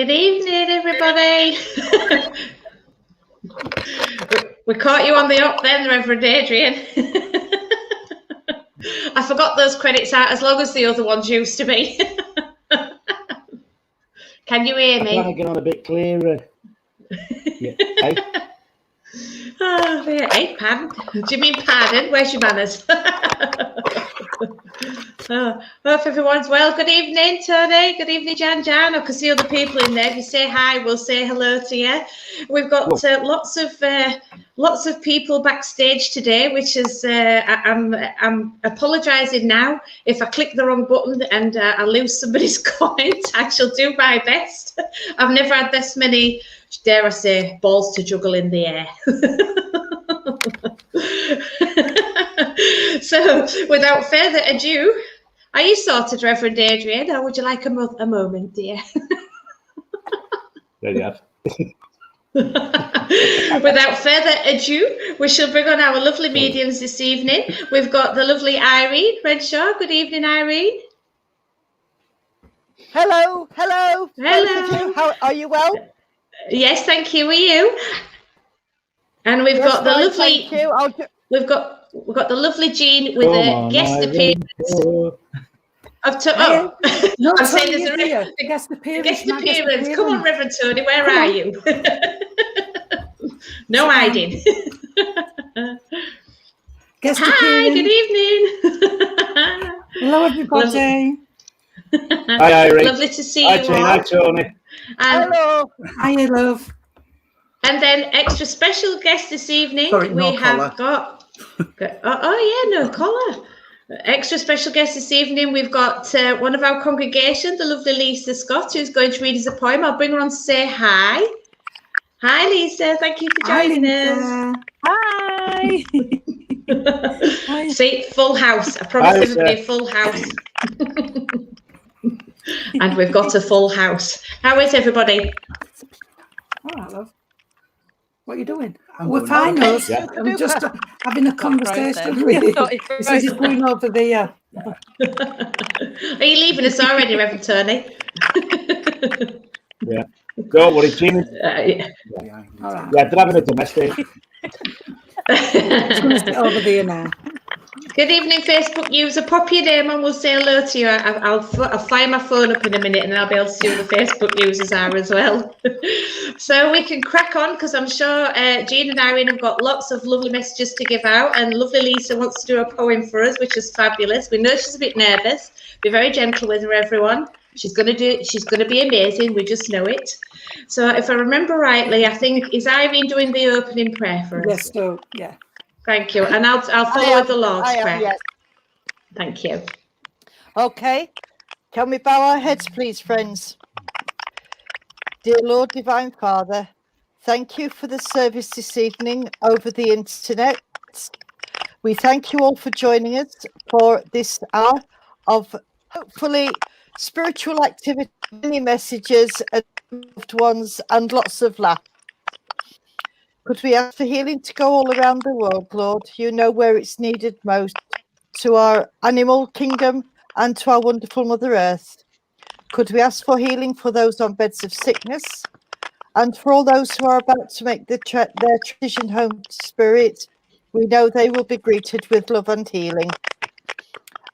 Good evening, everybody. We caught you on the up then, Reverend Adrian. I forgot those credits out as long as the other ones used to be. Can you hear me? I'm trying to get on a bit clearer. Yeah. Hey? Oh, yeah. Hey, pardon. Do you mean pardon? Where's your manners? Oh, hope everyone's well. Good evening, Tony. Good evening, Jan. I can see other people in there. If you say hi, we'll say hello to you. We've got lots of people backstage today, which is I'm apologising now if I click the wrong button and I lose somebody's comment. I shall do my best. I've never had this many, dare I say, balls to juggle in the air. So, without further ado, are you sorted, Reverend Adrian, or would you like a moment, dear? There you have. Without further ado, we shall bring on our lovely mediums this evening. We've got the lovely Irene Renshaw. Good evening, Irene. Hello. Hello. How are you? Well? Yes, thank you. Are you? And we've got the lovely. Thank you. We've got the lovely Jean with a guest appearance. No, I'm saying there's a guest appearance. Come on, Reverend Tony, where are you? No hiding. Guest Hi, appearance. good evening. Hello, everybody. Hi, Irene. Lovely to see Hi, you Jean. all. Hi, Tony. Hello. Hi, love. And then extra special guest this evening. Sorry, we no have collar. no collar. Extra special guest this evening. We've got one of our congregation, the lovely Lisa Scott, who's going to read us a poem. I'll bring her on to say hi. Hi, Lisa. Thank you for joining us. Hi. Hi. See, full house. I promise everybody a full house. And we've got a full house. How is everybody? All right, love. What are you doing? We're fine, us. Yeah. I'm just having a conversation with you. This is going over there. Are you leaving us already, Reverend Tony? Yeah. Don't worry, Jean. Yeah. All right. Yeah, they're having a domestic. It's going to sit over there now. Good evening, Facebook user. Pop your name and we'll say hello to you. I'll fire my phone up in a minute and then I'll be able to see who the Facebook users are as well. So we can crack on because I'm sure Jean and Irene have got lots of lovely messages to give out, and lovely Lisa wants to do a poem for us, which is fabulous. We know she's a bit nervous. Be very gentle with her, everyone. She's going to be amazing. We just know it. So if I remember rightly, I think, is Irene doing the opening prayer for us? Yes, so, yeah. Thank you. And I'll follow with the Lord's Prayer. Yes. Thank you. Okay. Can we bow our heads, please, friends? Dear Lord, Divine Father, thank you for the service this evening over the internet. We thank you all for joining us for this hour of hopefully spiritual activity, many messages, and loved ones, and lots of laughter. Could we ask for healing to go all around the world, Lord? You know where it's needed most, to our animal kingdom and to our wonderful Mother Earth. Could we ask for healing for those on beds of sickness and for all those who are about to make their transition home to spirit? We know they will be greeted with love and healing.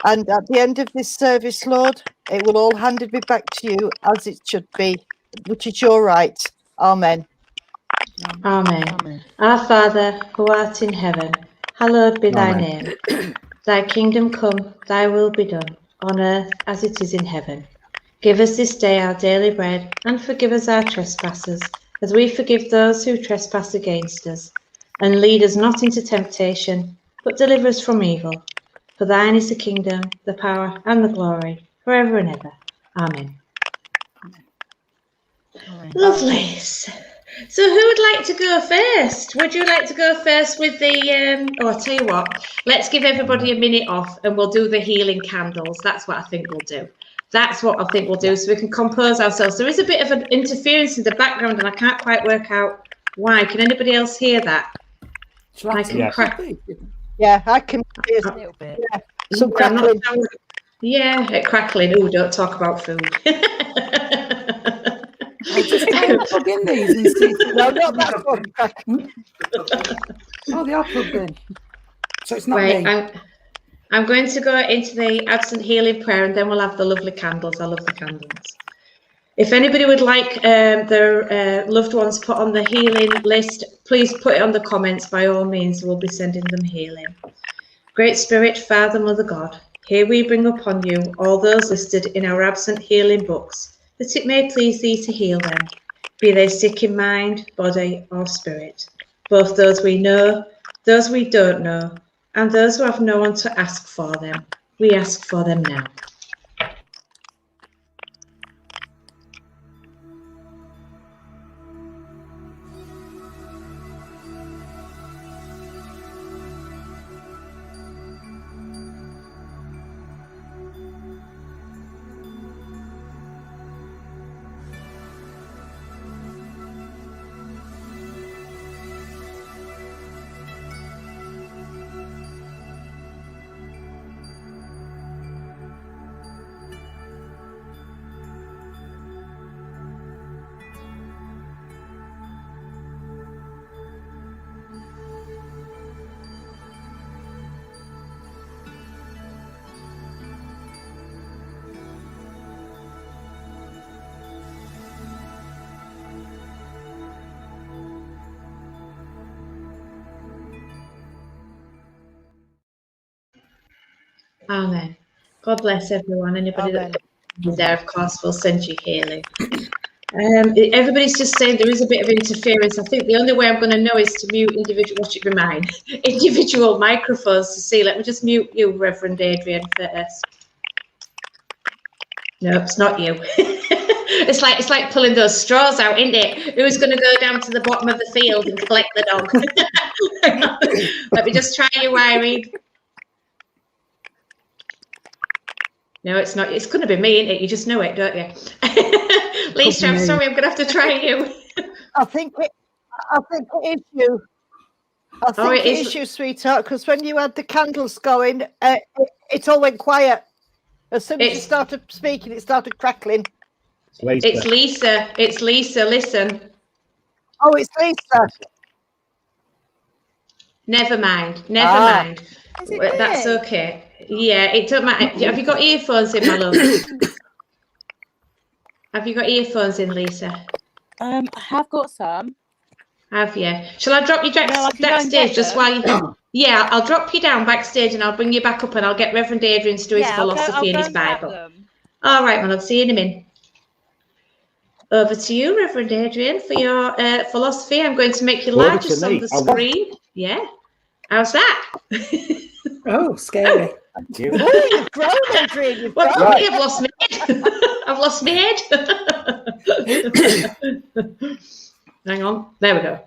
And at the end of this service, Lord, it will all handed be back to you as it should be, which is your right. Amen. Amen. Amen. Our Father, who art in heaven, hallowed be thy name. Thy kingdom come, thy will be done, on earth as it is in heaven. Give us this day our daily bread, and forgive us our trespasses, as we forgive those who trespass against us. And lead us not into temptation, but deliver us from evil. For thine is the kingdom, the power, and the glory, forever and ever. Amen. Amen. Lovely. So who would like to go first? Would you like to go first with the, I'll tell you what, let's give everybody a minute off and we'll do the healing candles. That's what I think we'll do. That's what I think we'll do, so we can compose ourselves. There is a bit of an interference in the background and I can't quite work out why. Can anybody else hear that? I can crack. Yeah, I can hear a little bit. Yeah, some crackling. Yeah, crackling. Oh, don't talk about food. I'll just try and plug in these and see. No, not that one. Oh, they are plugged in. So it's not Right, me. I'm going to go into the absent healing prayer, and then we'll have the lovely candles. I love the candles. If anybody would like their loved ones put on the healing list, please put it on the comments. By all means, we'll be sending them healing. Great Spirit, Father, Mother God, here we bring upon you all those listed in our absent healing books, that it may please thee to heal them, be they sick in mind, body, or spirit, both those we know, those we don't know, and those who have no one to ask for them. We ask for them now. Amen. God bless everyone. Anybody Amen. that is there, of course, will send you healing. Everybody's just saying there is a bit of interference. I think the only way I'm going to know is to mute individual microphones to see. Let me just mute you, Reverend Adrian, first. No, it's not you. It's like pulling those straws out, isn't it? Who's going to go down to the bottom of the field and collect the dog? Let me just try you, Irene. No, it's not. It's going to be me, isn't it? You just know it, don't you? Lisa, I'm sorry. I'm going to have to try you. I think it is you. I think it is you, sweetheart, because when you had the candles going, it all went quiet. As soon as you started speaking, it started crackling. It's Lisa. It's Lisa. Listen. Oh, it's Lisa. Never mind. Never mind. That's okay. Yeah, it don't matter. Have you got earphones in, my love? Have you got earphones in, Lisa? I have got some. Have you? Shall I drop you backstage just while you... Yeah, I'll drop you down backstage and I'll bring you back up and I'll get Reverend Adrian to do his philosophy and his Bible. All right, my love. See you in a minute. Over to you, Reverend Adrian, for your philosophy. I'm going to make you largest on the screen. Yeah. How's that? Oh, scary. Oh, you've grown, Adrian. I've lost my head. I've lost my head. Hang on. There we go.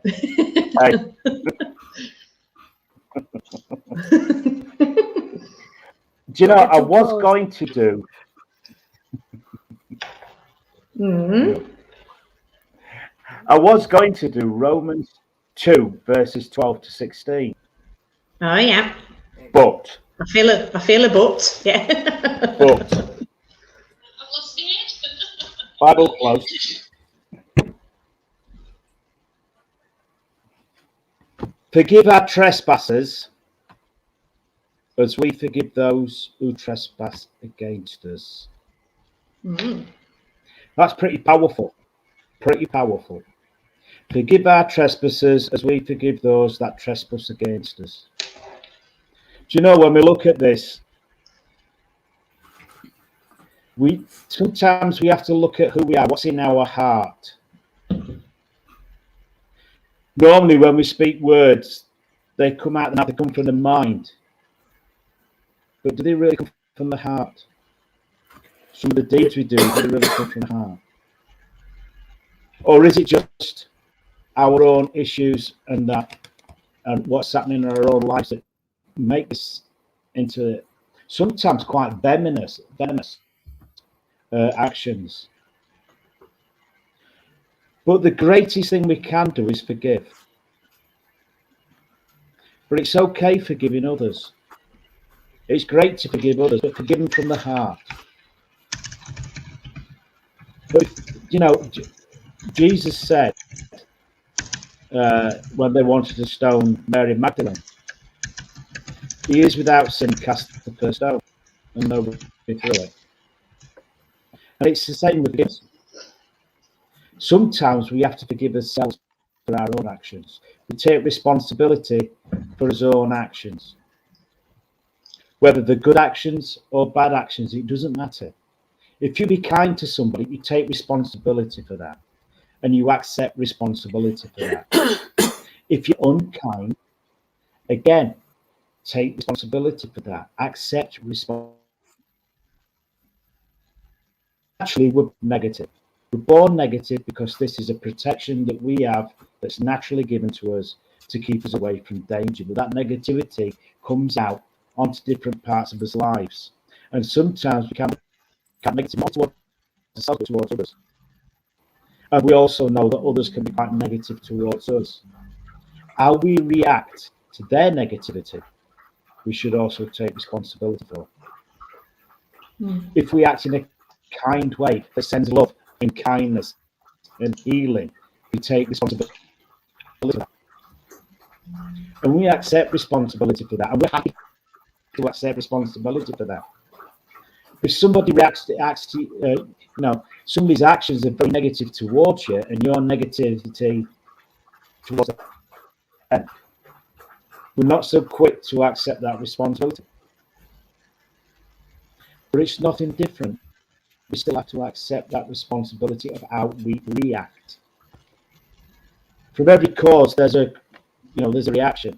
Do you know, I was going to do... I was going to do Romans 2, verses 12 to 16. Oh, yeah. But... I feel a but, yeah. But... I've lost my head. Bible close. Forgive our trespasses, as we forgive those who trespass against us. That's pretty powerful. Pretty powerful. Forgive our trespasses, as we forgive those that trespass against us. Do you know, when we look at this, sometimes we have to look at who we are, what's in our heart. Normally, when we speak words, they come out and they come from the mind. But do they really come from the heart? Some of the deeds we do really come from the heart? Or is it just our own issues and what's happening in our own lives that make this into sometimes quite venomous actions? But the greatest thing we can do is forgive. But it's okay forgiving others. It's great to forgive others, but forgive them from the heart. But, you know, Jesus said when they wanted to stone Mary Magdalene, "He is without sin, cast the first stone," and nobody threw it. And it's the same with forgiveness. Sometimes we have to forgive ourselves for our own actions. We take responsibility for our own actions. Whether they're good actions or bad actions, it doesn't matter. If you be kind to somebody, you take responsibility for that. And you accept responsibility for that. If you're unkind, again, take responsibility for that. Accept responsibility. Naturally, we're negative. We're born negative because this is a protection that we have that's naturally given to us to keep us away from danger. But that negativity comes out onto different parts of our lives. And sometimes we can't negative not towards ourselves, but towards others. And we also know that others can be quite negative towards us. How we react to their negativity, we should also take responsibility for. If we act in a kind way that sends love and kindness and healing, we take responsibility for that. And we accept responsibility for that. And we're happy to accept responsibility for that. If somebody acts to somebody's actions are very negative towards you and your negativity towards them, we're not so quick to accept that responsibility. But it's nothing different. We still have to accept that responsibility of how we react. From every cause, there's a reaction.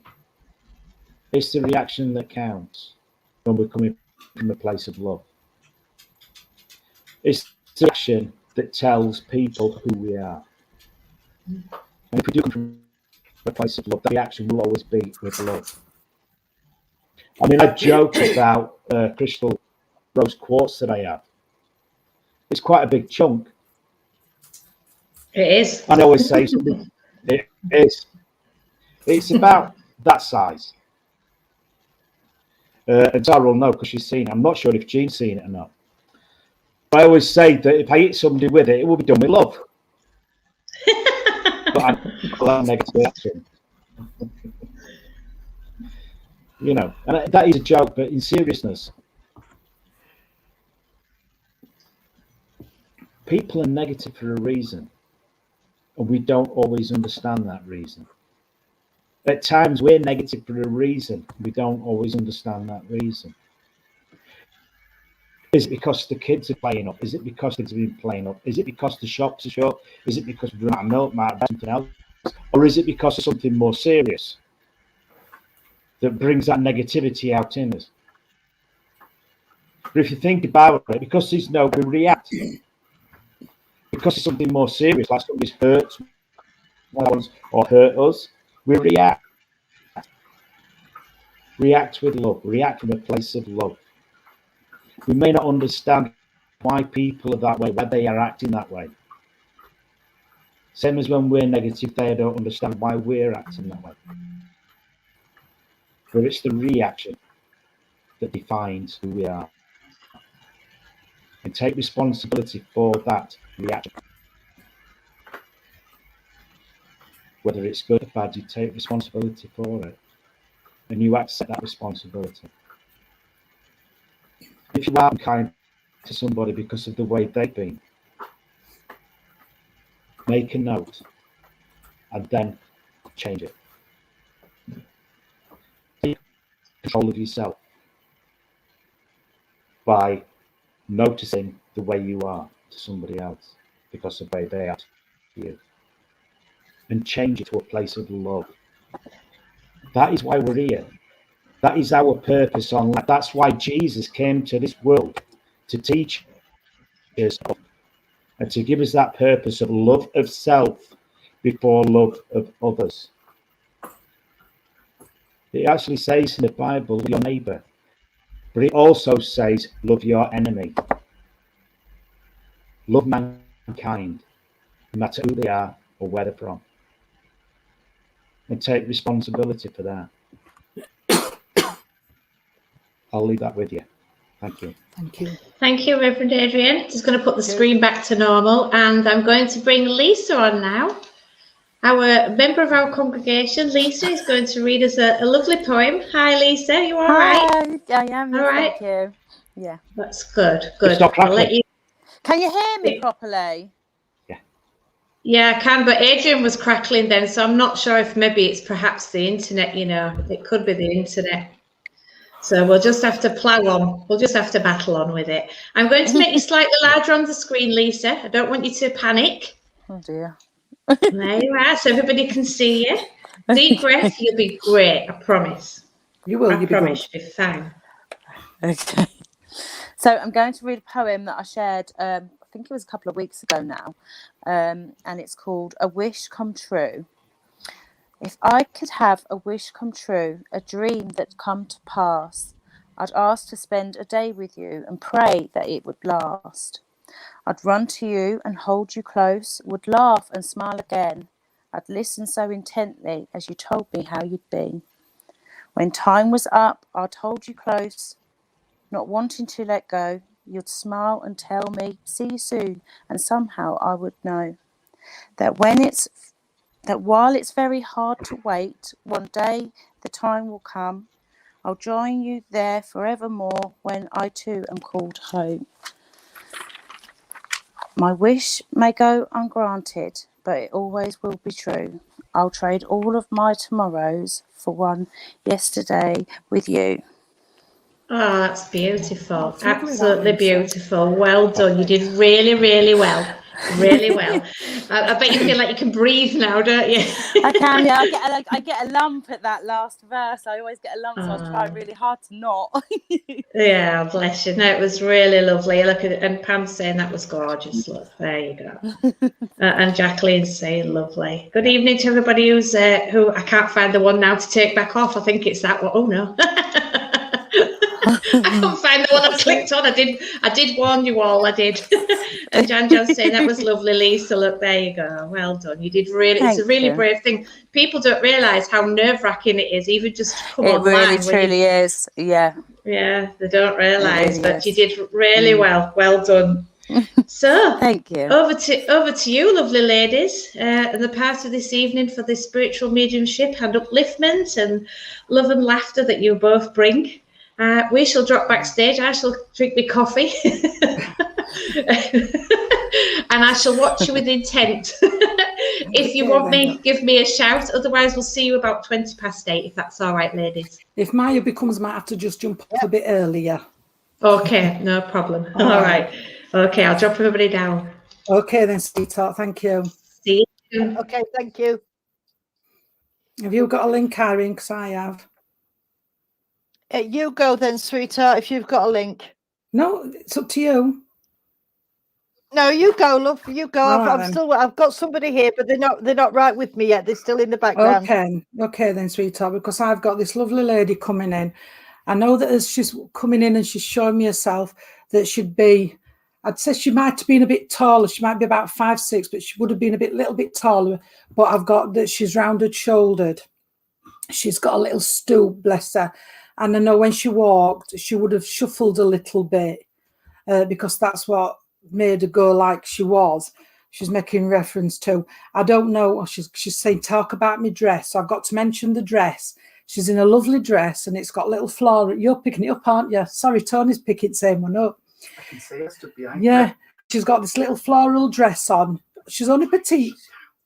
It's the reaction that counts when we're coming from a place of love. It's the reaction that tells people who we are. And if we do come from a place of love, that reaction will always be with love. I mean, I joke about crystal rose quartz that I have. It's quite a big chunk. It is. And I always say something. It is. It's about that size. And Tara will know because she's seen it. I'm not sure if Jean's seen it or not. But I always say that if I hit somebody with it, it will be done with love. But I'm a negative reaction. And that is a joke, but in seriousness, people are negative for a reason, and we don't always understand that reason. At times, we're negative for a reason. We don't always understand that reason. Is it because the kids are playing up? Is it because the kids have been playing up? Is it because the shops are shut? Is it because we're out of milk, something else? Or is it because of something more serious that brings that negativity out in us? But if you think about it, because there's no we react. Because it's something more serious, like somebody's hurt or hurt us, we react. React with love. React from a place of love. We may not understand why people are that way, why they are acting that way. Same as when we're negative, they don't understand why we're acting that way. But it's the reaction that defines who we are. And take responsibility for that reaction. Whether it's good or bad, you take responsibility for it. And you accept that responsibility. If you are unkind to somebody because of the way they've been, make a note and then change it. Take control of yourself by noticing the way you are to somebody else because of the way they are to you. And change it to a place of love. That is why we're here. That is our purpose on life. That's why Jesus came to this world, to teach us and to give us that purpose of love of self before love of others. It actually says in the Bible, love your neighbour, but it also says, love your enemy. Love mankind, no matter who they are or where they're from. And take responsibility for that. I'll leave that with you. Thank you. Thank you. Thank you, Reverend Adrian. Just going to put the screen back to normal, and I'm going to bring Lisa on now. Our member of our congregation, Lisa, is going to read us a lovely poem. Hi, Lisa. You all right? Hi, I am. All Yes, right. thank you. Yeah. That's good. Good. Stop I'll let crackling. you. Can you hear me properly? Yeah, I can, but Adrian was crackling then, so I'm not sure if maybe it's perhaps the internet, you know. It could be the internet. So we'll just have to plough on. We'll just have to battle on with it. I'm going to make you slightly larger on the screen, Lisa. I don't want you to panic. Oh dear. There you are, so everybody can see you. Deep breath, you'll be great, I promise. You will. I You'll be promise good. you'll be fine. Okay. So I'm going to read a poem that I shared, I think it was a couple of weeks ago now, and it's called A Wish Come True. If I could have a wish come true, a dream that come to pass, I'd ask to spend a day with you and pray that it would last. I'd run to you and hold you close, would laugh and smile again. I'd listen so intently as you told me how you'd been. When time was up, I'd hold you close, not wanting to let go. You'd smile and tell me, see you soon, and somehow I would know that while it's very hard to wait, one day the time will come. I'll join you there forevermore when I too am called home. My wish may go ungranted, but it always will be true. I'll trade all of my tomorrows for one yesterday with you. Oh, that's beautiful. That's lovely, Absolutely that, Lisa. beautiful. Well done. You did really, really well. Really well. I bet you feel like you can breathe now, don't you? I can, yeah. I get a lump at that last verse. I always get a lump, so I was trying really hard to not. Yeah, bless you. No, it was really lovely. Look at it, and Pam's saying that was gorgeous. Look, there you go. And Jacqueline's saying lovely. Good evening to everybody who's who I can't find the one now to take back off. I think it's that one. Oh no. I couldn't find the one I clicked on. I did warn you all, I did. And Jan's saying that was lovely, Lisa. Look, there you go. Well done. You did really, it's a really brave thing. People don't realise how nerve-wracking it is, even just to come online. It really, truly is. Yeah. Yeah, they don't realise, really but is. you did really well. Well done. So, thank you. Over to you, lovely ladies, and the part of this evening for this spiritual mediumship and upliftment and love and laughter that you both bring. We shall drop backstage. I shall drink my coffee, and I shall watch you with intent. If you want me, give me a shout. Otherwise, we'll see you about 8:20, if that's all right, ladies. If Maya becomes, might have to just jump off a bit earlier. Okay, no problem. All right. Okay, I'll drop everybody down. Okay then, sweetheart. Thank you. See you soon. Okay, thank you. Have you got a link, Irene? Because I have. You go then, sweetheart, if you've got a link. No, it's up to you. No, you go, love. You go. Right, I've got somebody here, but they're not right with me yet. They're still in the background. Okay then, sweetheart, because I've got this lovely lady coming in. I know that as she's coming in and she's showing me herself, that she'd be, I'd say she might have been a bit taller. She might be about 5'6", but she would have been a little bit taller. But I've got that she's rounded shouldered. She's got a little stoop, bless her. And I know when she walked, she would have shuffled a little bit because that's what made her go like she was. She's making reference to, I don't know, she's saying, talk about my dress. So I've got to mention the dress. She's in a lovely dress and it's got little floral. You're picking it up, aren't you? Sorry, Tony's picking the same one up. I can see it stood behind Yeah, she's got this little floral dress on. She's only petite.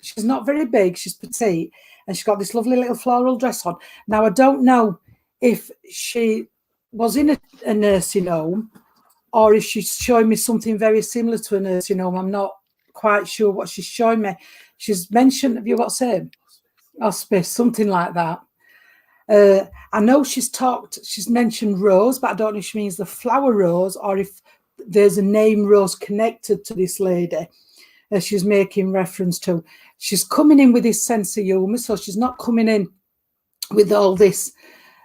She's not very big. She's petite. And she's got this lovely little floral dress on. Now, I don't know if she was in a nursing home or if she's showing me something very similar to a nursing home. I'm not quite sure what she's showing me. She's mentioned, have you got same? Hospice, something like that. I know she's mentioned rose, but I don't know if she means the flower rose or if there's a name rose connected to this lady she's making reference to. She's coming in with this sense of humour, so she's not coming in with all this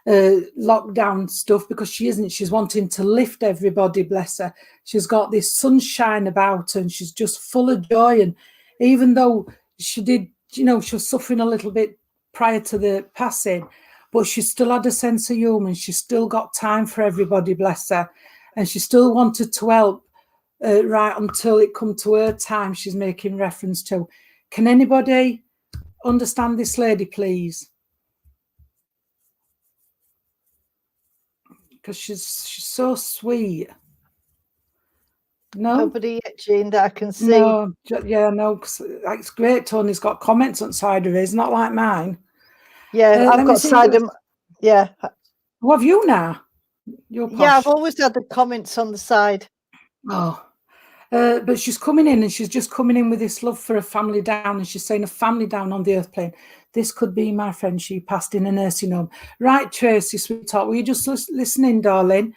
lockdown stuff, because she isn't. She's wanting to lift everybody, bless her. She's got this sunshine about her and she's just full of joy. And even though she did, she was suffering a little bit prior to the passing, but she still had a sense of humour and she's still got time for everybody, bless her. and she still wanted to help right until it come to her time. She's making reference to. Can anybody understand this lady, please? Because she's so sweet. No, Nobody yet, Jean, that I can see. no, yeah, no. 'Cause it's great. Tony's got comments on side of his, not like mine. Yeah, I've got side of. Yeah, What have you now? You're posh. yeah, I've always had the comments on the side. Oh, but she's coming in, and she's just coming in with this love for a family down, and she's saying a family down on the earth plane. This could be my friend. She passed in a nursing home. Right, Tracy, sweetheart, were you just listening, darling?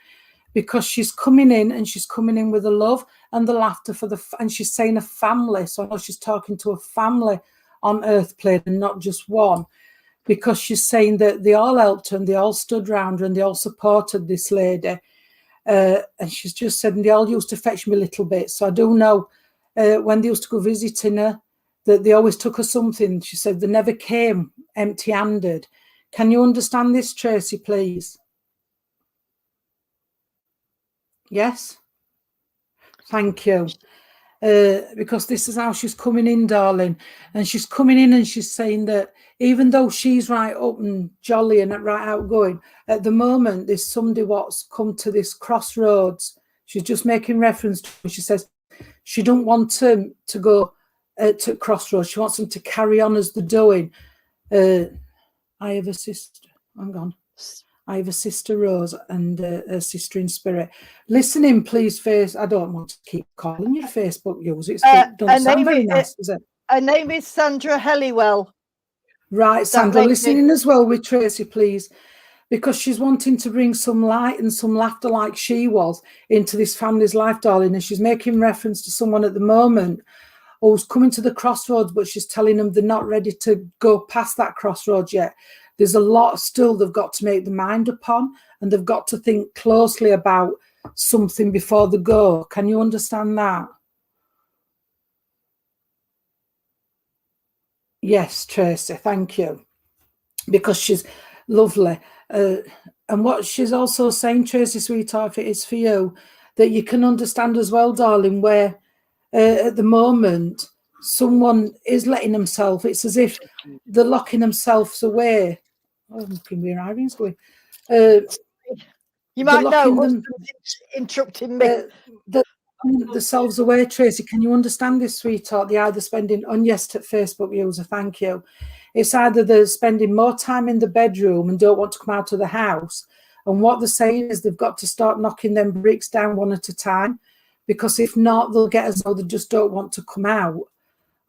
Because she's coming in, and she's coming in with the love and the laughter for and she's saying a family. So I know she's talking to a family on earth plane and not just one, because she's saying that they all helped her and they all stood round her and they all supported this lady. And she's just said, and they all used to fetch me a little bit. So I do know when they used to go visiting her, that they always took her something. She said they never came empty-handed. Can you understand this, Tracy, please? Yes? Thank you. Because this is how she's coming in, darling. And she's coming in and she's saying that even though she's right up and jolly and right outgoing, at the moment there's somebody what's come to this crossroads. She's just making reference to, she says she don't want them to go to crossroads. She wants them to carry on as they're doing. I have a sister. Hang on. I have a sister, Rose, and a sister in spirit. Listen in, please, face. I don't want to keep calling you Facebook user. It's don't sound very nice, does it? Her name is Sandra Helliwell. Right, Sandra, listen in as well with Tracy, please, because she's wanting to bring some light and some laughter like she was into this family's life, darling, and she's making reference to someone at the moment who's coming to the crossroads, but she's telling them they're not ready to go past that crossroads yet. There's a lot still they've got to make their mind upon, and they've got to think closely about something before they go. Can you understand that? Yes, Tracy, thank you. Because she's lovely. And what she's also saying, Tracy, sweetheart, if it is for you, that you can understand as well, darling, where at the moment someone is letting themselves, it's as if they're locking themselves away. Oh, I'm looking where Irene's going. You might know, interrupting me. Themselves away, Tracy. Can you understand this, sweetheart? They're either spending, yes, to Facebook user, thank you. It's either they're spending more time in the bedroom and don't want to come out of the house. And what they're saying is they've got to start knocking them bricks down one at a time, because if not, they'll get as though they just don't want to come out.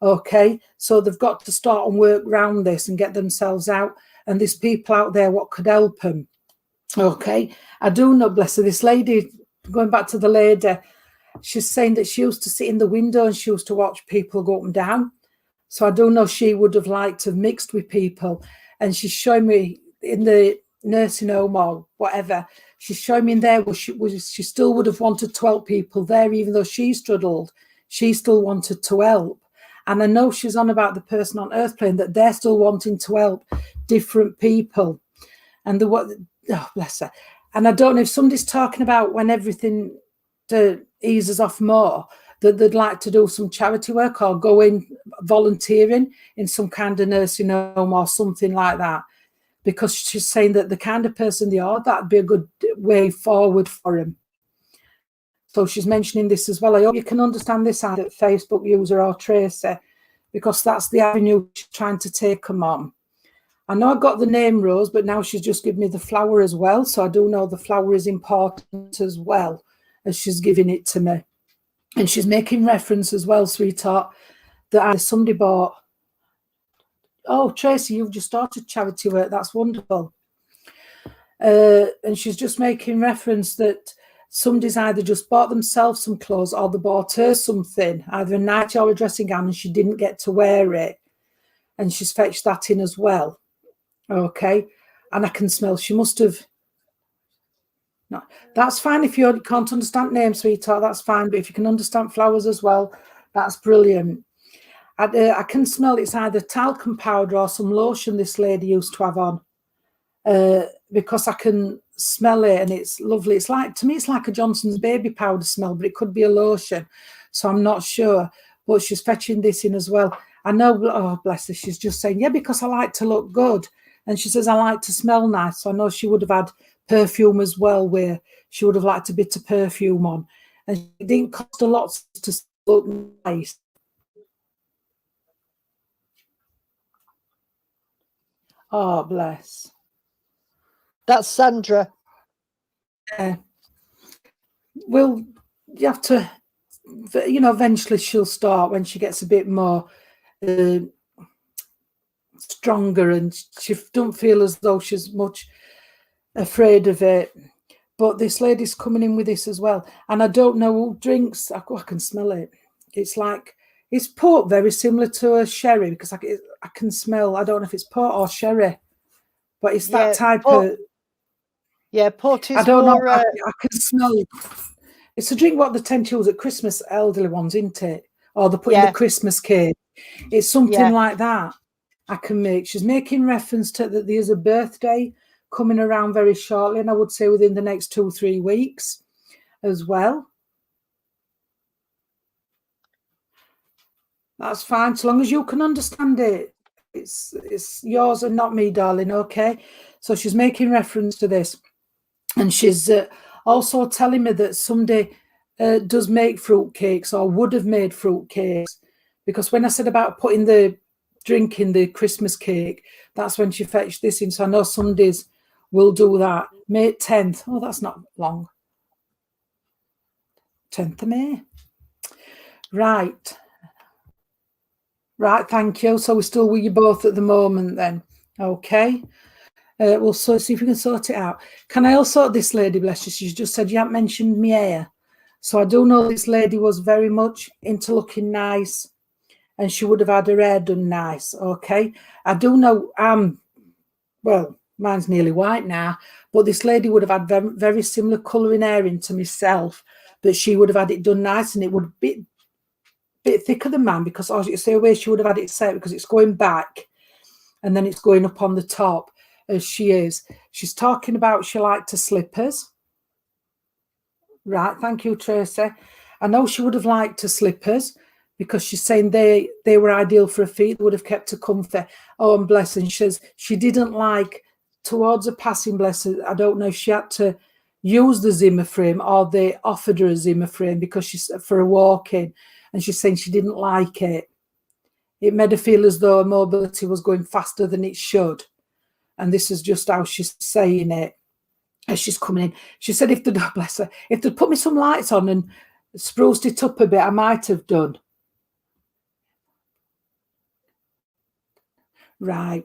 Okay, so they've got to start and work around this and get themselves out. And there's people out there what could help them. Okay, I do know, bless her, this lady, going back to the lady, she's saying that she used to sit in the window and she used to watch people go up and down. So I do know she would have liked to have mixed with people. And she's showing me in the nursing home or whatever, she's showing me in there where she still would have wanted to help people there, even though she struggled, she still wanted to help. And I know she's on about the person on earth plane, that they're still wanting to help different people. And oh, bless her. And I don't know if somebody's talking about when everything eases off more, that they'd like to do some charity work or go in volunteering in some kind of nursing home or something like that. Because she's saying that the kind of person they are, that'd be a good way forward for him. So she's mentioning this as well. I hope you can understand this, either Facebook user or Tracy, because that's the avenue she's trying to take them on. I know I got the name Rose, but now she's just given me the flower as well. So I do know the flower is important as well, as she's giving it to me. And she's making reference as well, sweetheart, that somebody bought. Oh, Tracy, you've just started charity work. That's wonderful. And she's just making reference that somebody's either just bought themselves some clothes or they bought her something, either a nightie or a dressing gown, and she didn't get to wear it. And she's fetched that in as well. Okay. And I can smell, she must have. No, that's fine if you can't understand names, sweetheart, that's fine. But if you can understand flowers as well, that's brilliant. I can smell it's either talcum powder or some lotion this lady used to have on. because I can smell it and it's lovely. It's like, to me, it's like a Johnson's baby powder smell, but it could be a lotion. So I'm not sure. But she's fetching this in as well. I know, oh, bless her, she's just saying, yeah, because I like to look good. And she says, I like to smell nice. So I know she would have had perfume as well, where she would have liked a bit of perfume on. And it didn't cost a lot to look nice. Oh, bless. That's Sandra. Yeah. Well, you have to, eventually she'll start when she gets a bit more stronger, and she don't feel as though she's much afraid of it. But this lady's coming in with this as well, and I don't know who drinks. I can smell it. It's like, it's port, very similar to a sherry, because I can smell. I don't know if it's port or sherry, but it's that type of. Yeah, port is I don't more, know. I can smell it. It's a drink what they tend to use at Christmas, elderly ones, isn't it? Or they put in the Christmas cake. It's something like that. I can make. She's making reference to that there's a birthday coming around very shortly, and I would say within the next 2 or 3 weeks as well. That's fine, so long as you can understand it. It's yours and not me, darling. Okay. So she's making reference to this, and she's also telling me that somebody does make fruit cakes, or would have made fruit cakes, because when I said about putting the drink in the Christmas cake, that's when she fetched this in. So I know Sundays will do that. May 10th. Oh, that's not long. 10th of May. Right. Right, thank you. So we're still with you both at the moment then. Okay. We'll see if we can sort it out. Can I also, this lady, bless you, she's just said you haven't mentioned my hair. So I do know this lady was very much into looking nice, and she would have had her hair done nice. Okay. I do know, well, mine's nearly white now, but this lady would have had very, very similar colouring hair into myself, but she would have had it done nice, and it would be a bit thicker than mine, because as you say, away she would have had it set, because it's going back and then it's going up on the top as she is. She's talking about she liked her slippers. Right, thank you, Tracy. I know she would have liked her slippers, because she's saying they were ideal for her feet. They would have kept her comfy. Oh, and bless her, she says she didn't like, towards a passing, bless her, I don't know if she had to use the Zimmer frame or they offered her a Zimmer frame because she's for a walk-in, and she's saying she didn't like it. It made her feel as though her mobility was going faster than it should. And this is just how she's saying it as she's coming in. She said, if they'd, bless her, if they'd put me some lights on and spruced it up a bit, I might have done. Right.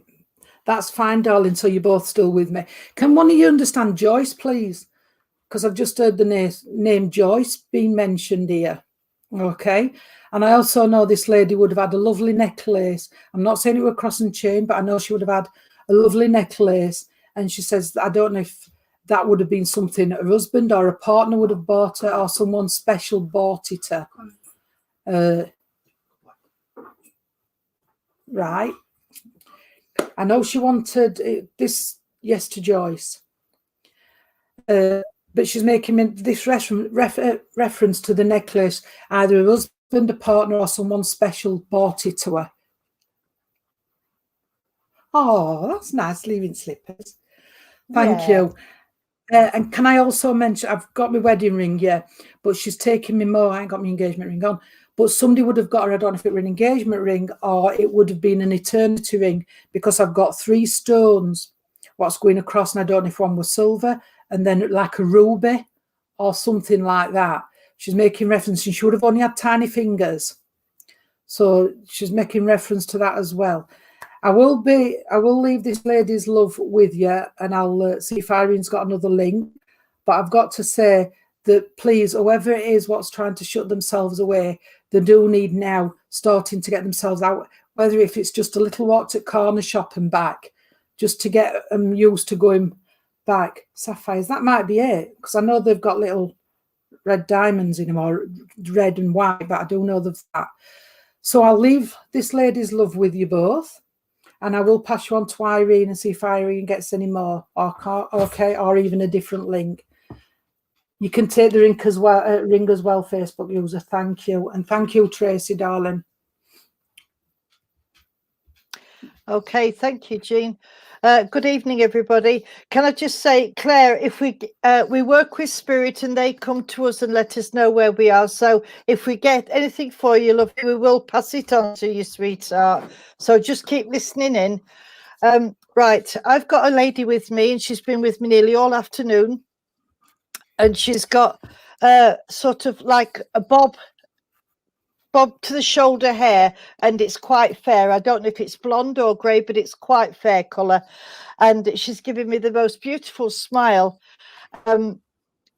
That's fine, darling. So you're both still with me. Can one of you understand Joyce, please? Because I've just heard the name Joyce being mentioned here. Okay. And I also know this lady would have had a lovely necklace. I'm not saying it were cross and chain, but I know she would have had a lovely necklace. And she says, I don't know if that would have been something her husband or a partner would have bought her, or someone special bought it her. Right. I know she wanted this, yes, to Joyce. But she's making this reference to the necklace. Either her husband, a partner, or someone special bought it to her. Oh, that's nice, leaving slippers. Thank you. And can I also mention, I've got my wedding ring, yeah, but she's taking me more. I ain't got my engagement ring on. But somebody would have got her, I don't know if it were an engagement ring or it would have been an eternity ring, because I've got 3 stones, what's going across, and I don't know if one was silver, and then like a ruby or something like that. She's making reference, and she would have only had tiny fingers. So she's making reference to that as well. I will leave this lady's love with you, and I'll see if Irene's got another link. But I've got to say that please, whoever it is what's trying to shut themselves away, they do need now starting to get themselves out, whether if it's just a little walk to corner shop and back, just to get them used to going back. Sapphires, that might be it, because I know they've got little red diamonds in them, or red and white, but I do know that. So I'll leave this lady's love with you both. and I will pass you on to Irene and see if Irene gets any more, or even a different link. You can take the ring as well, Facebook user. Thank you, and thank you, Tracy, darling. Okay, thank you, Jean. Good evening, everybody. Can I just say, Claire, if we work with Spirit and they come to us and let us know where we are. So if we get anything for you, love, we will pass it on to you, sweetheart. So just keep listening in. Right, I've got a lady with me, and she's been with me nearly all afternoon, and she's got sort of like a bob to the shoulder hair, and it's quite fair. I don't know if it's blonde or grey, but it's quite fair colour, and she's giving me the most beautiful smile. And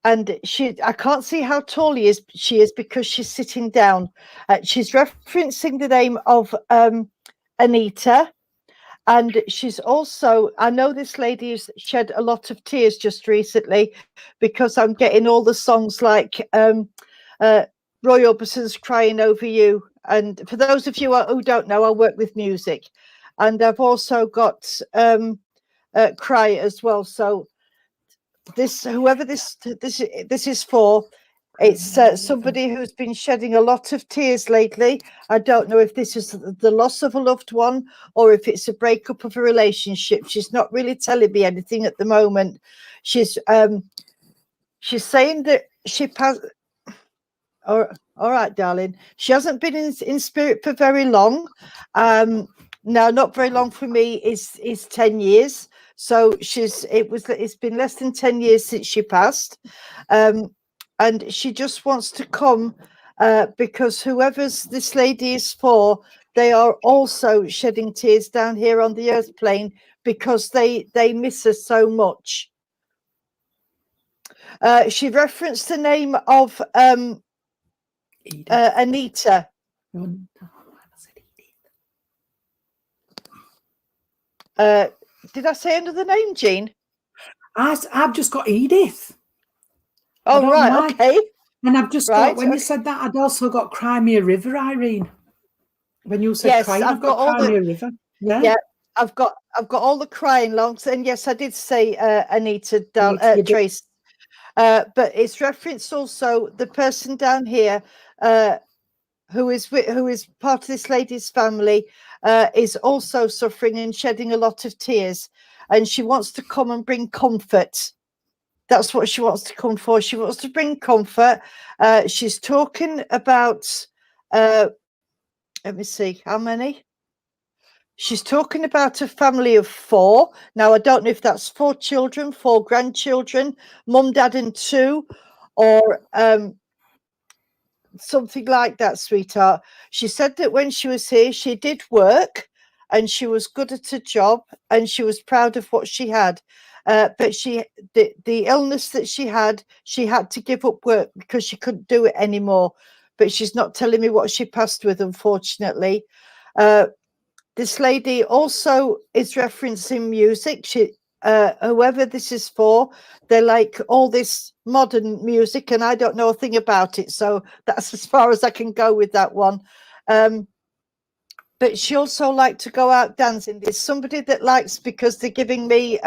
I can't see how tall she is because she's sitting down. She's referencing the name of Anita, and she's also, I know this lady has shed a lot of tears just recently because I'm getting all the songs like Roy Orbison's Crying Over You. And for those of you who don't know, I work with music, and I've also got Cry as well. So whoever this is for, it's somebody who's been shedding a lot of tears lately. I don't know if this is the loss of a loved one or if it's a breakup of a relationship. She's not really telling me anything at the moment. She's saying that she passed. All right, darling. She hasn't been in spirit for very long. Now, not very long for me is 10 years. So it's been less than 10 years since she passed. And she just wants to come because whoever's this lady is for, they are also shedding tears down here on the earth plane because they miss her so much. She referenced the name of Anita. Did I say another name, Jean? I've just got Edith. Oh, right, okay. And I've just got, when you said that, I'd also got Crimea River, Irene. When you said crying, I've got Crimea River. Yeah, I've got all the crying longs, and yes, I did say Anita, Trace. But it's referenced also the person down here who is part of this lady's family is also suffering and shedding a lot of tears, and she wants to come and bring comfort. That's what she wants to come for. She wants to bring comfort. She's talking about let me see how many. She's talking about a family of 4. Now, I don't know if that's 4 children, 4 grandchildren, mum, dad, and 2, or something like that, sweetheart. She said that when she was here, she did work and she was good at her job and she was proud of what she had. But the illness that she had to give up work because she couldn't do it anymore. But she's not telling me what she passed with, unfortunately. This lady also is referencing music. Whoever this is for, they like all this modern music, and I don't know a thing about it, so that's as far as I can go with that one. But she also liked to go out dancing. There's somebody that likes, because they're giving me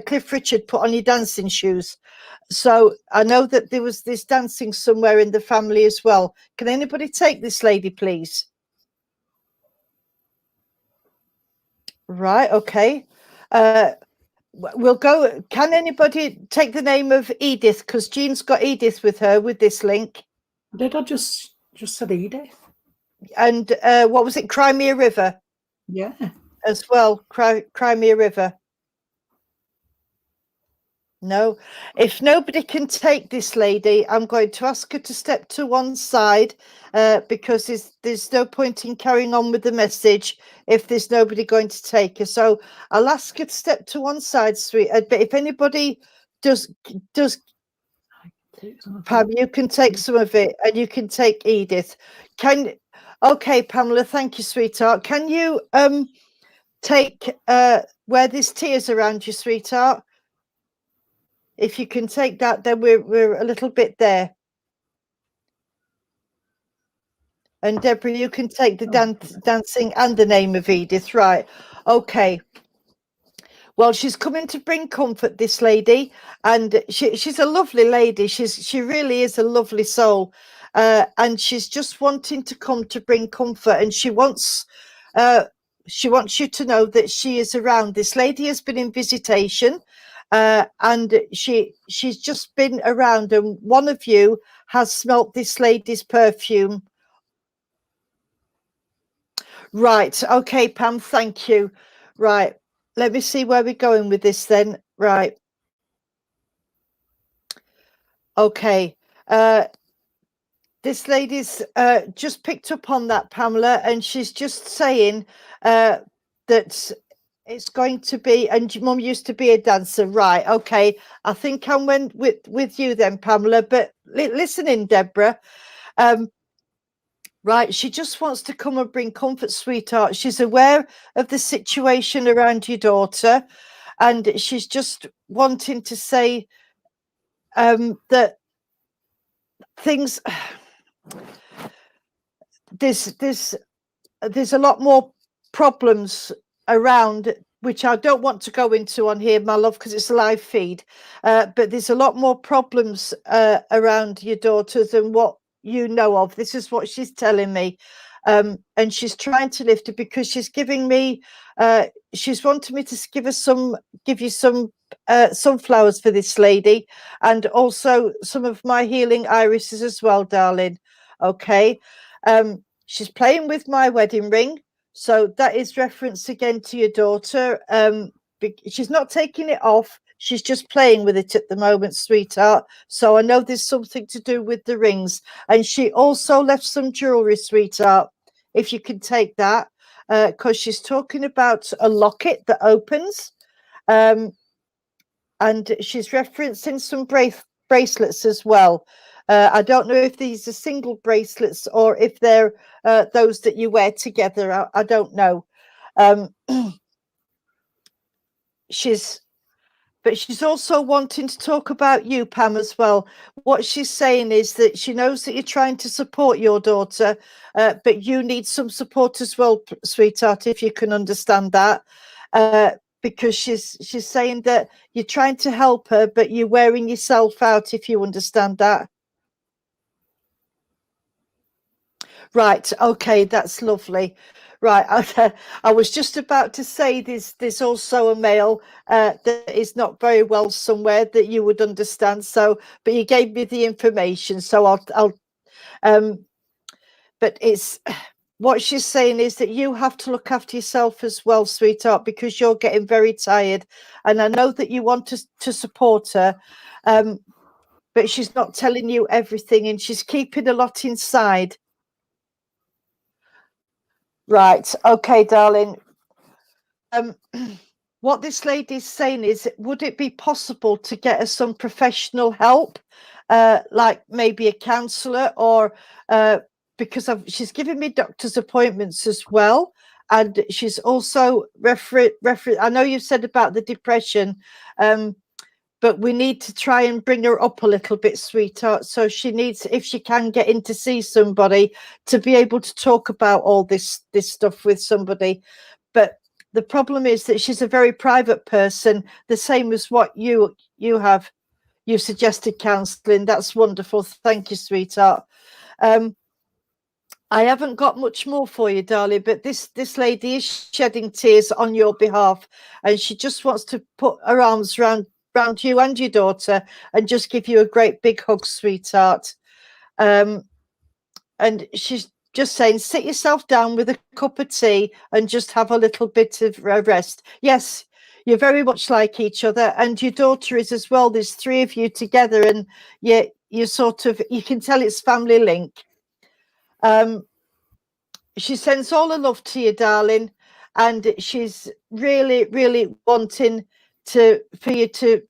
Cliff Richard, put on your dancing shoes. So I know that there was this dancing somewhere in the family as well. Can anybody take this lady, please? Right, okay. We'll go. Can anybody take the name of Edith? Because Jean's got Edith with her with this link. Did I just said Edith? And what was it? Crimea River. Yeah. As well. Crimea River. No. If nobody can take this lady, I'm going to ask her to step to one side because there's no point in carrying on with the message if there's nobody going to take her. So I'll ask her to step to one side, sweet. But if anybody does, Pam, you can take some of it, and you can take Edith. Okay, Pamela, thank you, sweetheart. Can you take where there's tears around you, sweetheart? If you can take that, then we're a little bit there. And Deborah, you can take the dancing and the name of Edith, right? Okay. Well, she's coming to bring comfort, this lady, and she's a lovely lady. She really is a lovely soul, and she's just wanting to come to bring comfort, and she wants you to know that she is around. This lady has been in visitation, and she's just been around, and one of you has smelt this lady's perfume. Right. Okay, Pam. Thank you. Right. Let me see where we're going with this then. Right. Okay. This lady's just picked up on that, Pamela, and she's just saying that it's going to be, and Mum used to be a dancer. Right. Okay. I think I went with you then, Pamela, but listen in, Deborah. Right, she just wants to come and bring comfort, sweetheart. She's aware of the situation around your daughter, and she's just wanting to say that things there's a lot more problems around, which I don't want to go into on here, my love, because it's a live feed. But there's a lot more problems around your daughter than what you know of. This is what she's telling me. And she's trying to lift it because she's giving me, she's wanting me to give you some sunflowers for this lady, and also some of my healing irises as well, darling. Okay. She's playing with my wedding ring. So that is reference again to your daughter. She's not taking it off. She's just playing with it at the moment, sweetheart. So I know there's something to do with the rings. And she also left some jewelry, sweetheart, if you can take that, because she's talking about a locket that opens. And she's referencing some bracelets as well. I don't know if these are single bracelets or if they're those that you wear together. I don't know. But she's also wanting to talk about you, Pam, as well. What she's saying is that she knows that you're trying to support your daughter, but you need some support as well, sweetheart, if you can understand that. Because she's saying that you're trying to help her, but you're wearing yourself out, if you understand that. Right. Okay, that's lovely. Right. I was just about to say there's also a male that is not very well somewhere that you would understand. So, but you gave me the information, so I'll but it's what she's saying is that you have to look after yourself as well, sweetheart, because you're getting very tired, and I know that you want to support her, but she's not telling you everything, and she's keeping a lot inside. Right. Okay, darling. What this lady's saying is, would it be possible to get her some professional help, like maybe a counsellor, or because she's given me doctor's appointments as well, and she's also I know you said about the depression, but we need to try and bring her up a little bit, sweetheart. So she needs, if she can get in to see somebody, to be able to talk about all this stuff with somebody. But the problem is that she's a very private person, the same as what you have. You suggested counselling. That's wonderful. Thank you, sweetheart. I haven't got much more for you, darling, but this lady is shedding tears on your behalf, and she just wants to put her arms around you and your daughter and just give you a great big hug, sweetheart. And she's just saying, sit yourself down with a cup of tea and just have a little bit of rest. Yes, you're very much like each other, and your daughter is as well. There's three of you together, and you sort of, you can tell it's family link. She sends all her love to you, darling, and she's really, really wanting for you to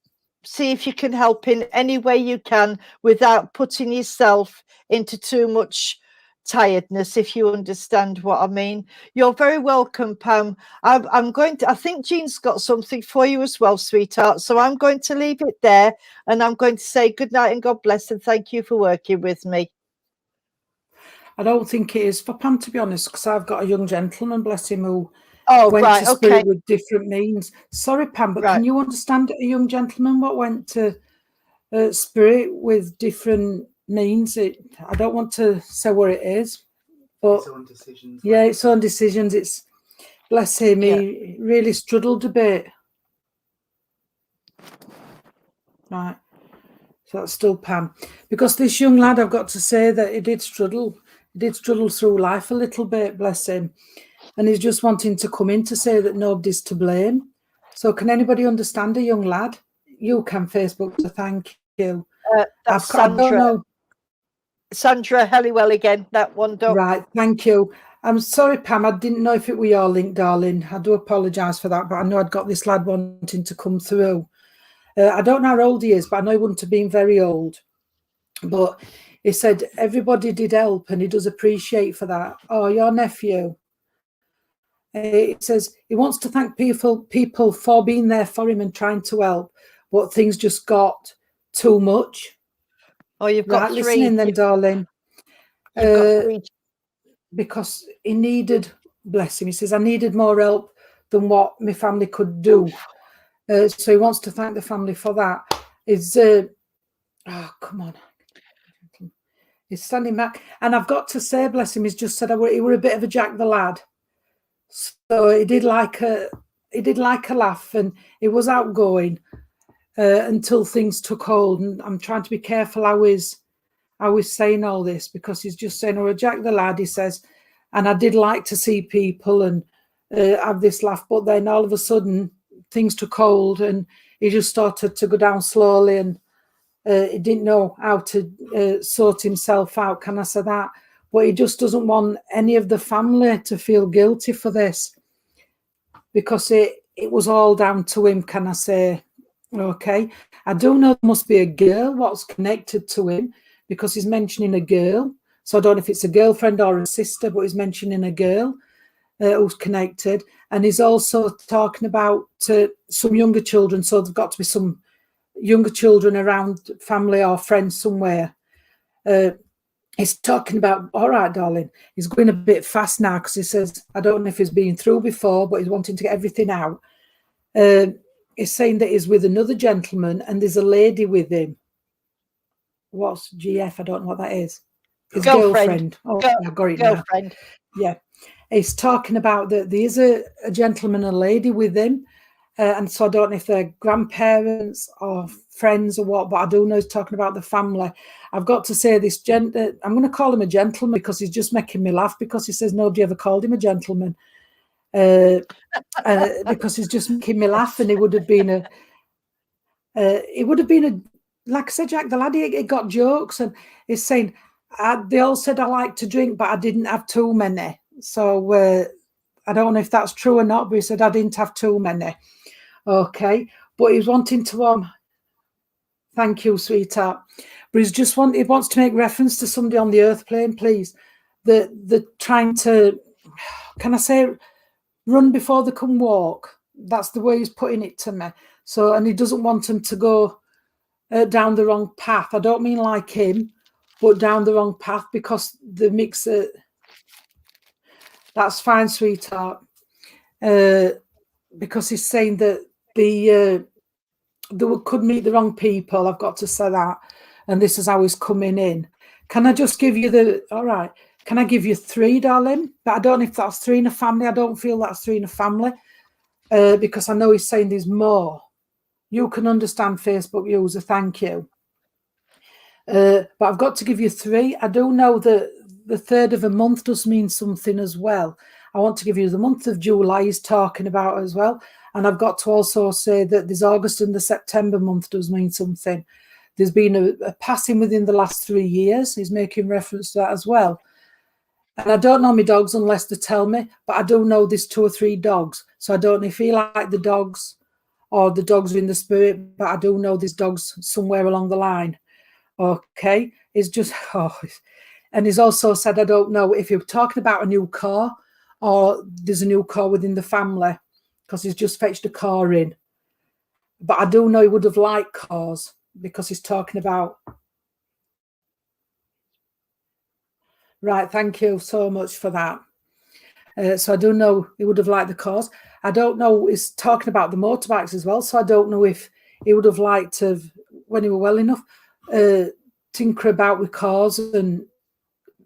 see if you can help in any way you can without putting yourself into too much tiredness, if you understand what I mean. You're very welcome, Pam. I think Jean's got something for you as well, sweetheart. So I'm going to leave it there, and I'm going to say good night and God bless, and thank you for working with me. I don't think it is for Pam, to be honest, because I've got a young gentleman, bless him, who Oh, went right, to Spirit okay. with different means. Sorry, Pam, but Right. can you understand a young gentleman what went to Spirit with different means? I don't want to say what it is, but Its own decisions. yeah, its own decisions. It's, bless him, Yeah. he really struggled a bit. Right. So that's still Pam. Because this young lad, I've got to say that he did struggle. He did struggle through life a little bit, bless him. And he's just wanting to come in to say that nobody's to blame. So can anybody understand a young lad? You can, Facebook, so thank you. That's I don't Sandra. know. Sandra Helliwell again, that one. Right, thank you. I'm sorry, Pam, I didn't know if it were your link, darling. I do apologise for that, but I know I'd got this lad wanting to come through. I don't know how old he is, but I know he wouldn't have been very old. But he said everybody did help, and he does appreciate for that. Oh, your nephew. He says he wants to thank people for being there for him and trying to help, but things just got too much. Oh, you've got Right, three. listening then, darling. You've got three. Because he needed, bless him, he says, I needed more help than what my family could do. So he wants to thank the family for that. Oh, come on. He's standing back. And I've got to say, bless him, he's just said he were a bit of a Jack the lad. So he did like a laugh, and he was outgoing until things took hold. And I'm trying to be careful how he's saying all this, because he's just saying, oh, Jack the lad, he says, and I did like to see people and have this laugh, but then all of a sudden things took hold and he just started to go down slowly, and he didn't know how to sort himself out, can I say that? But he just doesn't want any of the family to feel guilty for this, because it was all down to him, can I say? Okay. I do know there must be a girl what's connected to him, because he's mentioning a girl. So I don't know if it's a girlfriend or a sister, but he's mentioning a girl who's connected. And he's also talking about some younger children. So there's got to be some younger children around, family or friends somewhere. He's talking about, all right, darling, he's going a bit fast now, because he says, I don't know if he's been through before, but he's wanting to get everything out. He's saying that he's with another gentleman and there's a lady with him. What's GF? I don't know what that is. His girlfriend. Oh, I've got it now. Yeah. He's talking about that there is a gentleman and a lady with him. And so I don't know if they're grandparents or friends or what, but I do know he's talking about the family. I've got to say this, I'm going to call him a gentleman because he's just making me laugh, because he says nobody ever called him a gentleman. Because he's just making me laugh, and it would have been like I said, Jack the lad, he got jokes, and he's saying, they all said I like to drink, but I didn't have too many. So I don't know if that's true or not, but he said I didn't have too many. Okay, but he's wanting to thank you, sweetheart. But he wants to make reference to somebody on the earth plane, please. They're trying to, can I say, run before they can walk. That's the way he's putting it to me. So, and he doesn't want them to go down the wrong path. I don't mean like him, but down the wrong path, because the mixer. That's fine, sweetheart. Because he's saying that they could meet the wrong people. I've got to say that, and this is how he's coming in. Can I just give you all right? Can I give you 3, darling? But I don't know if that's 3 in a family. I don't feel that's 3 in a family, because I know he's saying there's more. You can understand, Facebook user. Thank you. But I've got to give you 3. I do know that the 3rd of a month does mean something as well. I want to give you the month of July he's talking about as well. And I've got to also say that there's August and the September month does mean something. There's been a passing within the last 3 years. He's making reference to that as well. And I don't know my dogs unless they tell me, but I do know there's 2 or 3 dogs. So I don't know if he like the dogs or the dogs are in the spirit, but I do know there's dogs somewhere along the line. Okay, it's just, and he's also said, I don't know if you're talking about a new car or there's a new car within the family, because he's just fetched a car in. But I do know he would have liked cars, because he's talking about. Right, thank you so much for that. So I do know he would have liked the cause. I don't know, he's talking about the motorbikes as well, so I don't know if he would have liked to, when he were well enough, tinker about with cars and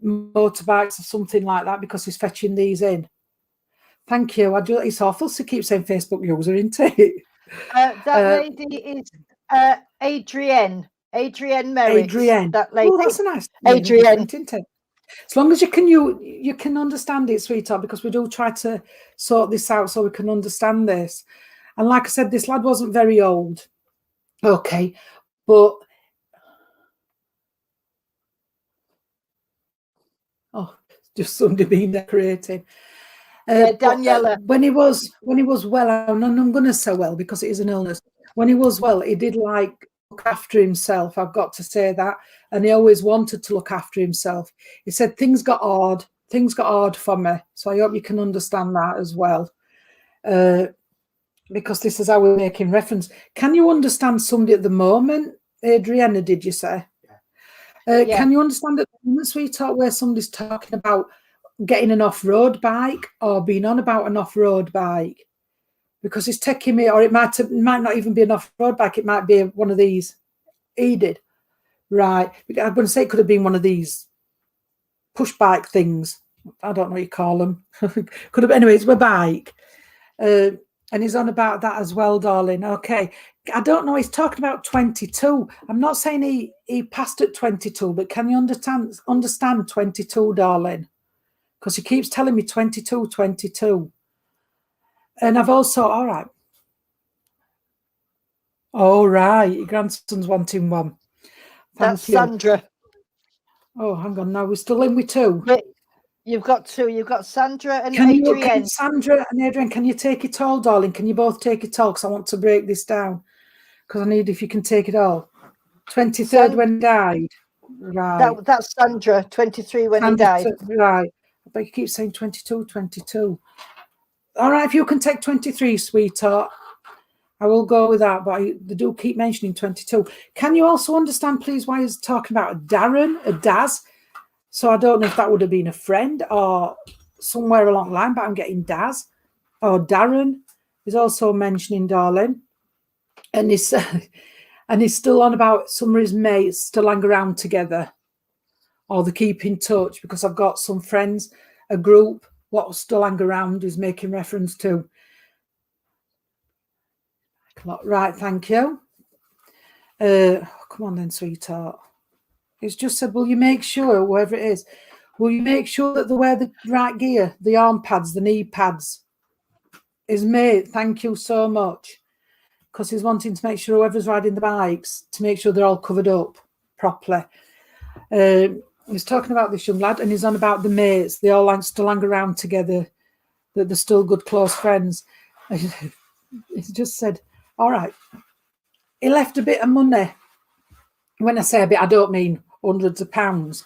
motorbikes or something like that, because he's fetching these in. Thank you. It's awful to keep saying Facebook user, isn't it? That lady is Adrienne. Adrienne Merritt. Adrienne. That lady. Oh, that's a nice name, Adrienne. isn't it? As long as you can understand it, sweetheart, because we do try to sort this out so we can understand this. And like I said, this lad wasn't very old. Okay, but just somebody being decorating. Daniela. When he was well, and I'm going to say well because it is an illness. When he was well, he did like look after himself. I've got to say that, and he always wanted to look after himself. He said things got hard. Things got hard for me, so I hope you can understand that as well. Because this is how we're making reference. Can you understand somebody at the moment, Adriana? Did you say? Yeah. Can you understand at the moment, sweetheart, where somebody's talking about getting an off-road bike or being on about an off-road bike? Because it's taking me, or it might not even be an off-road bike. It might be one of these. He did, right? I'm going to say it could have been one of these push bike things. I don't know what you call them. Could have. Anyway, it's my bike, and he's on about that as well, darling. Okay, I don't know. He's talking about 22. I'm not saying he passed at 22, but can you understand 22, darling? Because he keeps telling me 22, 22. And I've also, all right. All right, your grandson's wanting one. That's Sandra. Oh, hang on. Now we're still in with two. But you've got two. You've got Sandra and Adrienne. Sandra and Adrienne, can you take it all, darling? Can you both take it all? Because I want to break this down. Because I need if you can take it all. 23rd when he died. Right. That's Sandra, 23 when he died. Right. But you keep saying 22, 22. All right, if you can take 23, sweetheart, I will go with that. But they do keep mentioning 22. Can you also understand, please, why he's talking about a Darren, a Daz? So I don't know if that would have been a friend or somewhere along the line, but I'm getting Daz or Darren is also mentioning, darling. And he's still on about some of his mates still hang around together or they keep in touch, because I've got some friends, a group, what still hang around is making reference to. Right, thank you. Come on then, sweetheart. It's just said, will you make sure, whoever it is, will you make sure that they wear the right gear, the arm pads, the knee pads? His mate, thank you so much. Because he's wanting to make sure whoever's riding the bikes, to make sure they're all covered up properly. He's talking about this young lad, and he's on about the mates. They all still hang around together, that they're still good, close friends. He's just said, all right, he left a bit of money. When I say a bit, I don't mean hundreds of pounds.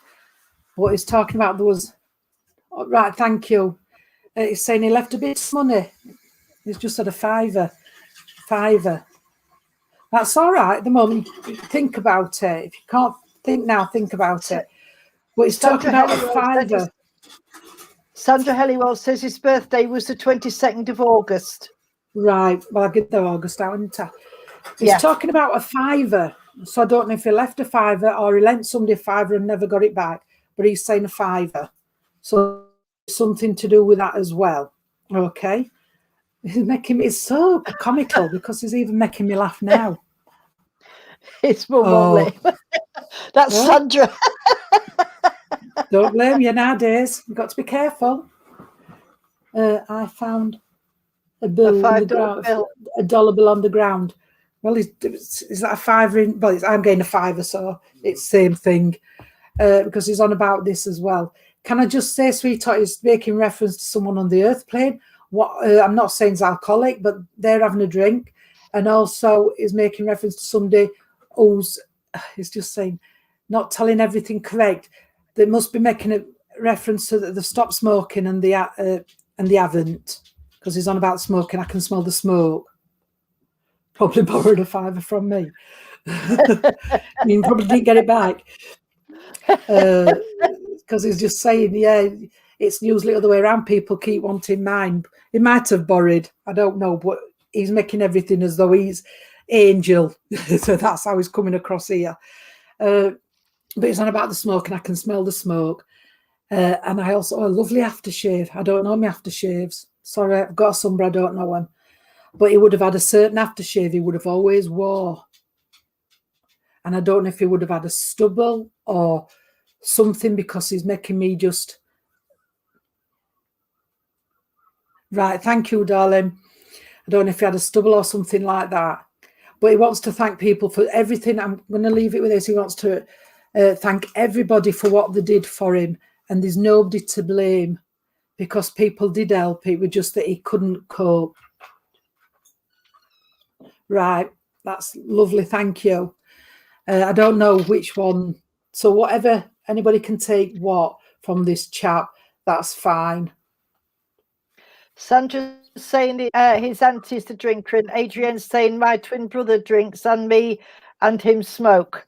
But he's talking about there was, right, thank you. He's saying he left a bit of money. He's just said a fiver. That's all right at the moment. Think about it. If you can't think now, think about it. But he's talking about a fiver. Sandra Helliwell says his birthday was the 22nd of August. Right. Well, I'll get the August out, isn't I? He's talking about a fiver. So I don't know if he left a fiver or he lent somebody a fiver and never got it back. But he's saying a fiver. So something to do with that as well. Okay. It's so comical because he's even making me laugh now. It's more lovely. That's Sandra. Don't blame you nowadays. You've got to be careful. I found a bill on the ground, a dollar bill on the ground. Well, is that a fiver in? Well, I'm getting a fiver, so it's the same thing. Because he's on about this as well. Can I just say, sweetheart, he's making reference to someone on the earth plane. I'm not saying it's alcoholic, but they're having a drink. And also is making reference to somebody who's, he's just saying, not telling everything correct. They must be making a reference to that they've stopped smoking and they haven't, because he's on about smoking. I can smell the smoke. Probably borrowed a fiver from me. I mean, probably didn't get it back. because he's just saying, yeah, it's usually the other way around. People keep wanting mine. He might have borrowed, I don't know, but he's making everything as though he's angel. So that's how he's coming across here. But it's on about the smoke, and I can smell the smoke. And I also, a lovely aftershave. I don't know my aftershaves. Sorry, I've got some, but I don't know him. But he would have had a certain aftershave he would have always wore. And I don't know if he would have had a stubble or something, because he's making me just... Right, thank you, darling. I don't know if he had a stubble or something like that. But he wants to thank people for everything. I'm going to leave it with this. He wants to thank everybody for what they did for him. And there's nobody to blame, because people did help. It was just that he couldn't cope. Right, that's lovely. Thank you. I don't know which one. So whatever, anybody can take what from this chat, that's fine. Sandra's saying his auntie's the drinker, and Adrienne's saying my twin brother drinks and me and him smoke.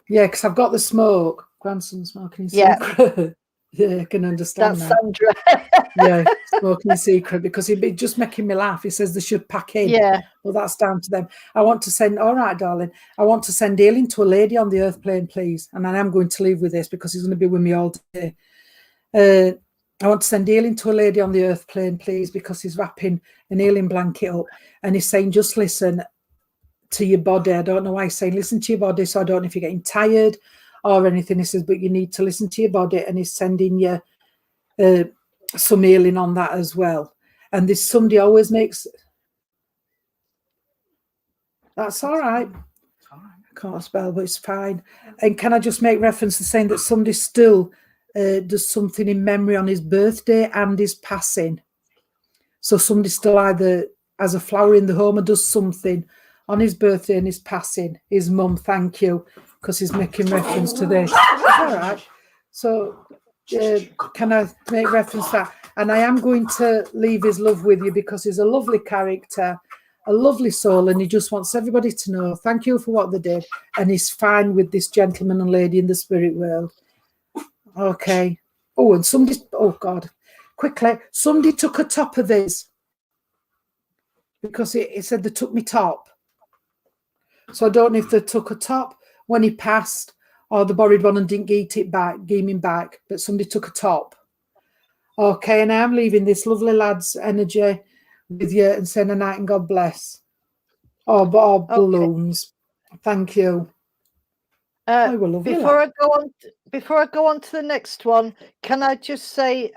Yeah, because I've got the smoke. Grandson smoking in Yeah. secret. Yeah, I can understand That's that. Sandra. Yeah, smoking in secret, because he'd be just making me laugh. He says they should pack in. Yeah. Well, that's down to them. I want to send, all right, darling, I want to send healing to a lady on the earth plane, please. And I am going to leave with this, because he's going to be with me all day. I want to send healing to a lady on the earth plane, please, because he's wrapping an healing blanket up. And he's saying, just listen to your body. I don't know why he's saying listen to your body. So I don't know if you're getting tired or anything. He says, but you need to listen to your body. And he's sending you some healing on that as well. And this somebody always makes... That's all right. I can't spell, but it's fine. And can I just make reference to saying that somebody still does something in memory on his birthday and his passing? So somebody still either has a flower in the home or does something on his birthday and his passing. His mum, thank you, because he's making reference to this. All right. So can I make reference to that? And I am going to leave his love with you, because he's a lovely character, a lovely soul, and he just wants everybody to know thank you for what they did, and he's fine with this gentleman and lady in the spirit world. Okay. Oh, and somebody, oh God, quickly, somebody took a top of this, because it said they took me top. So I don't know if they took a top when he passed, or the borrowed one and didn't give him back, but somebody took a top. Okay, and I'm leaving this lovely lad's energy with you and saying a night and God bless. Or balloons. Thank you. Before I go on to the next one, can I just say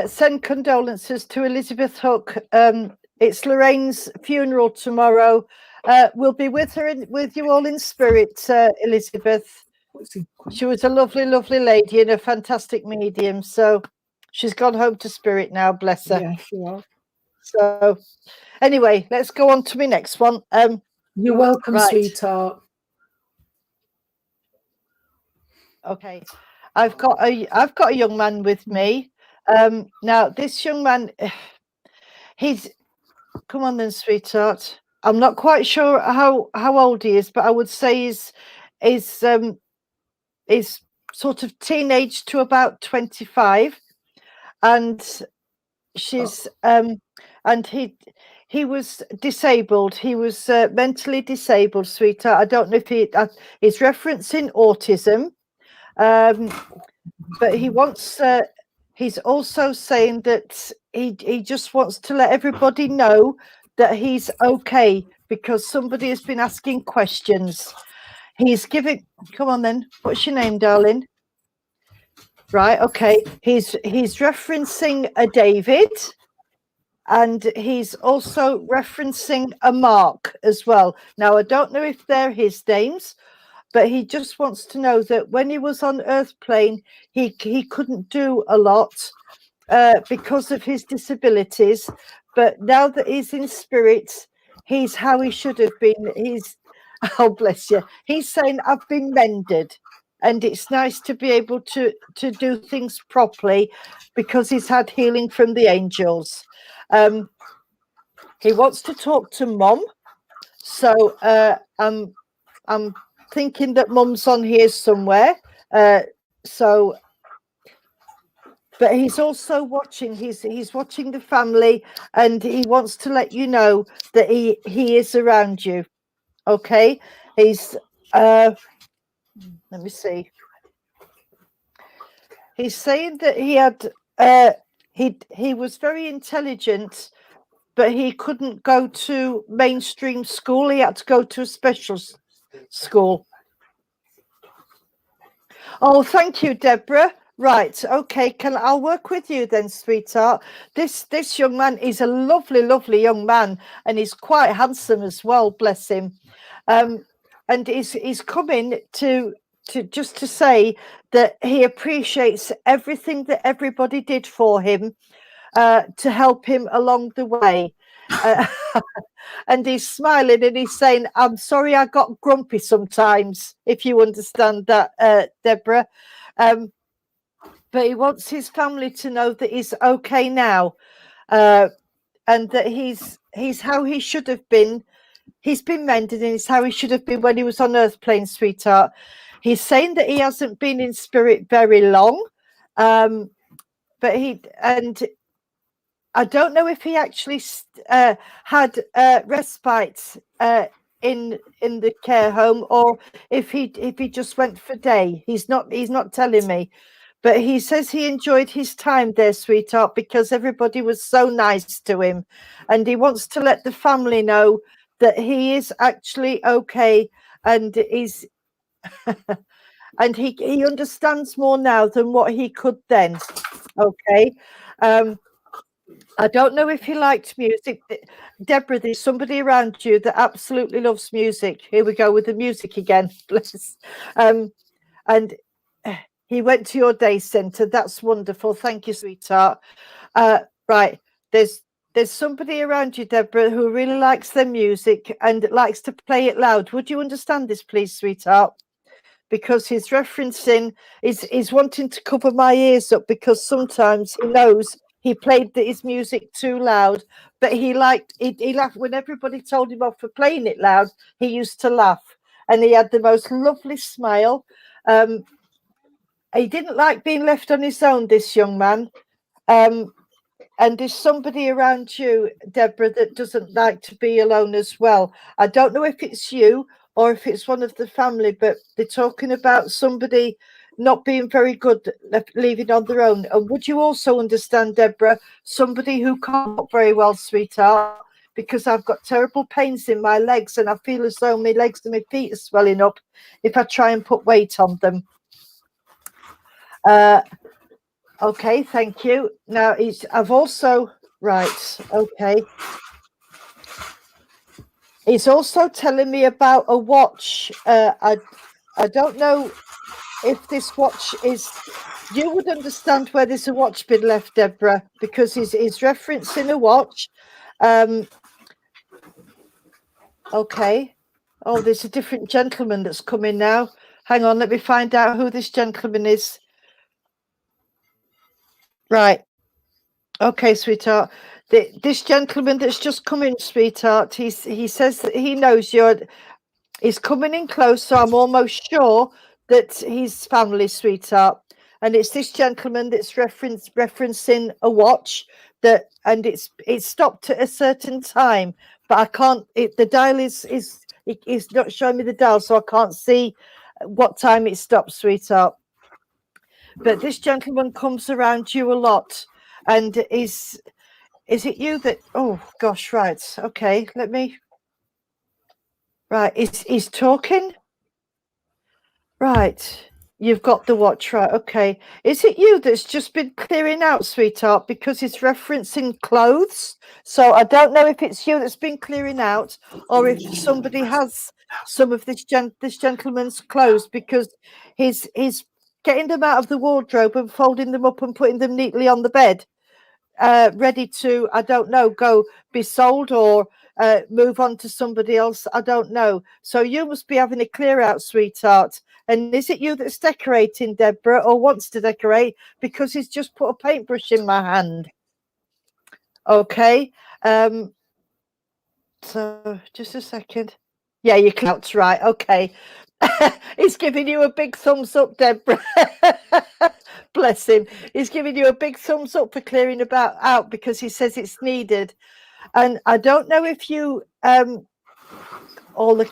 send condolences to Elizabeth Hook. It's Lorraine's funeral tomorrow. We'll be with her with you all in spirit, Elizabeth. She was a lovely, lovely lady and a fantastic medium. So she's gone home to spirit now, bless her. Yeah, sure. So anyway, let's go on to my next one. You're welcome, sweetheart. Okay, I've got a young man with me. Now this young man, come on then, sweetheart. I'm not quite sure how old he is, but I would say is sort of teenage to about 25, and she's and he was disabled. He was mentally disabled, sweetheart. I don't know if he's referencing autism, but he wants. He's also saying that he just wants to let everybody know that he's okay, because somebody has been asking questions. He's giving. Come on then. What's your name, darling? Right. Okay. He's referencing a David. And he's also referencing a Mark as well. Now, I don't know if they're his names, but he just wants to know that when he was on Earth plane, he couldn't do a lot because of his disabilities. But now that he's in spirit, he's how he should have been. He's, oh, bless you. He's saying, I've been mended. And it's nice to be able to do things properly, because he's had healing from the angels. He wants to talk to Mum, so I'm thinking that Mum's on here somewhere. So but he's also watching. He's watching the family, and he wants to let you know that he is around you. Okay, he's let me see. He's saying that he had he was very intelligent, but he couldn't go to mainstream school. He had to go to a special school. Oh, thank you, Deborah. Right, okay. I'll work with you then, sweetheart. This young man is a lovely, lovely young man, and he's quite handsome as well. Bless him. And he's coming to just to say that he appreciates everything that everybody did for him to help him along the way. And he's smiling and he's saying, I'm sorry I got grumpy sometimes, if you understand that, Deborah. But he wants his family to know that he's okay now, and that he's how he should have been. He's been mended, and it's how he should have been when he was on Earth plane, sweetheart. He's saying that he hasn't been in spirit very long, but I don't know if he actually had respite in the care home, or if he just went for day. He's not telling me, but he says he enjoyed his time there, sweetheart, because everybody was so nice to him, and he wants to let the family know that he is actually okay, and he's and he understands more now than what he could then. Okay. I don't know if you liked music. Deborah, there's somebody around you that absolutely loves music. Here we go with the music again. Bless. And he went to your day centre. That's wonderful. Thank you, sweetheart. Right. There's somebody around you, Deborah, who really likes their music and likes to play it loud. Would you understand this, please, sweetheart? Because he's referencing, he's wanting to cover my ears up, because sometimes he knows he played his music too loud, but he laughed when everybody told him off for playing it loud. He used to laugh, and he had the most lovely smile. He didn't like being left on his own, this young man. And there's somebody around you, Deborah, that doesn't like to be alone as well. I don't know if it's you or if it's one of the family, but they're talking about somebody not being very good, leaving on their own. And would you also understand, Deborah, somebody who can't walk very well, sweetheart, because I've got terrible pains in my legs, and I feel as though my legs and my feet are swelling up if I try and put weight on them. Okay, thank you. Now I've also, right, okay. He's also telling me about a watch. I don't know if this watch is, you would understand where there's a watch been left, Deborah, because he's referencing a watch. Okay. Oh, there's a different gentleman that's coming now. Hang on, let me find out who this gentleman is. Right. Okay, sweetheart. This gentleman that's just come in, sweetheart, he says that he knows he's coming in close, so I'm almost sure that he's family, sweetheart. And it's this gentleman that's referencing a watch and it's stopped at a certain time, but I can't. The dial is not showing me the dial, so I can't see what time it stopped, sweetheart. But this gentleman comes around you a lot, and is it you that? Oh gosh, right, okay. Let me. Right, he's talking. Right, you've got the watch, right? Okay, is it you that's just been clearing out, sweetheart? Because it's referencing clothes, so I don't know if it's you that's been clearing out, or if somebody has some of this gentleman's clothes, because he's getting them out of the wardrobe and folding them up and putting them neatly on the bed, ready to, I don't know, go be sold or move on to somebody else. I don't know. So you must be having a clear out, sweetheart. And is it you that's decorating, Deborah, or wants to decorate? Because he's just put a paintbrush in my hand. Okay. So just a second. Yeah, your clout's right. Okay. He's giving you a big thumbs up, Deborah. Bless him. He's giving you a big thumbs up for clearing out because he says it's needed. And I don't know if you all the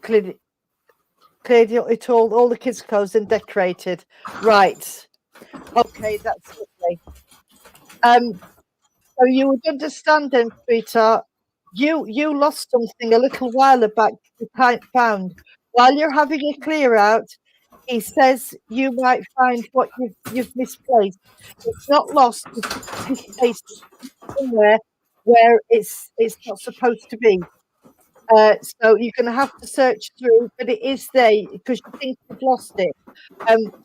cleared it all the kids' clothes and decorated. Right. Okay, that's lovely. So you would understand then, sweetheart. You lost something a little while back you can't found. While you're having a clear out, he says you might find what you've misplaced. It's not lost, it's misplaced somewhere where it's not supposed to be. So you're going to have to search through, but it is there because you think you've lost it.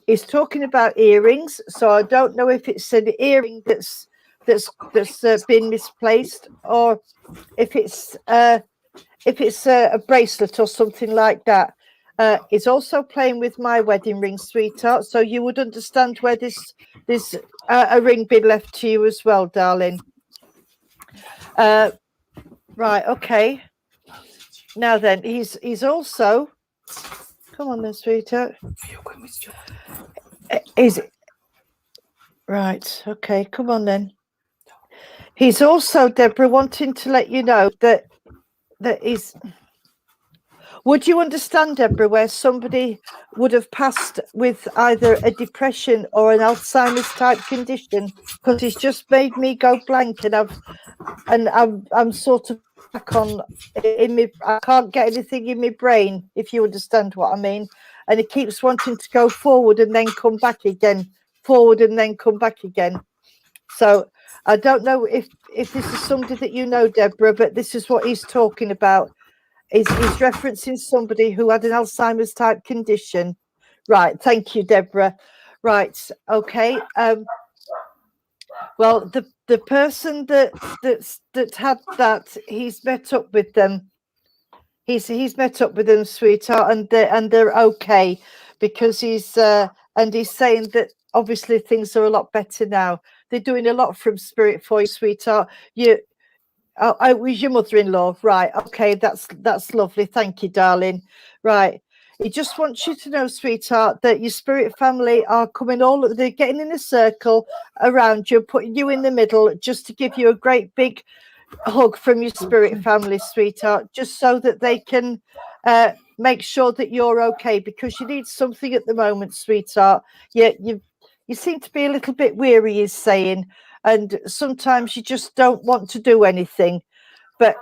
He's talking about earrings, so I don't know if it's an earring that's been misplaced, or if it's a bracelet or something like that. He's also playing with my wedding ring, sweetheart, so you would understand where this a ring been left to you as well, darling. Right, okay. Now then, he's also, come on then, sweetheart. Is right, okay, come on then. He's also, Deborah, wanting to let you know that is. Would you understand, Deborah, where somebody would have passed with either a depression or an Alzheimer's type condition? Because he's just made me go blank, and I'm sort of back on in me. I can't get anything in my brain, if you understand what I mean. And he keeps wanting to go forward and then come back again, forward and then come back again. So I don't know if this is somebody that you know, Deborah, but this is what he's talking about. He's referencing somebody who had an Alzheimer's type condition. Right. Thank you, Deborah. Right. Okay. Well, the person that had that, he's met up with them. He's met up with them, sweetheart, and they're okay, because he's saying that obviously things are a lot better now. They're doing a lot from spirit for you, sweetheart. I was your mother-in-law, right? Okay, that's lovely. Thank you, darling. Right. He just wants you to know, sweetheart, that your spirit family are coming they're getting in a circle around you, putting you in the middle, just to give you a great big hug from your spirit family, sweetheart, just so that they can make sure that you're okay, because you need something at the moment, sweetheart. Yeah, you seem to be a little bit weary, he's saying, and sometimes you just don't want to do anything, but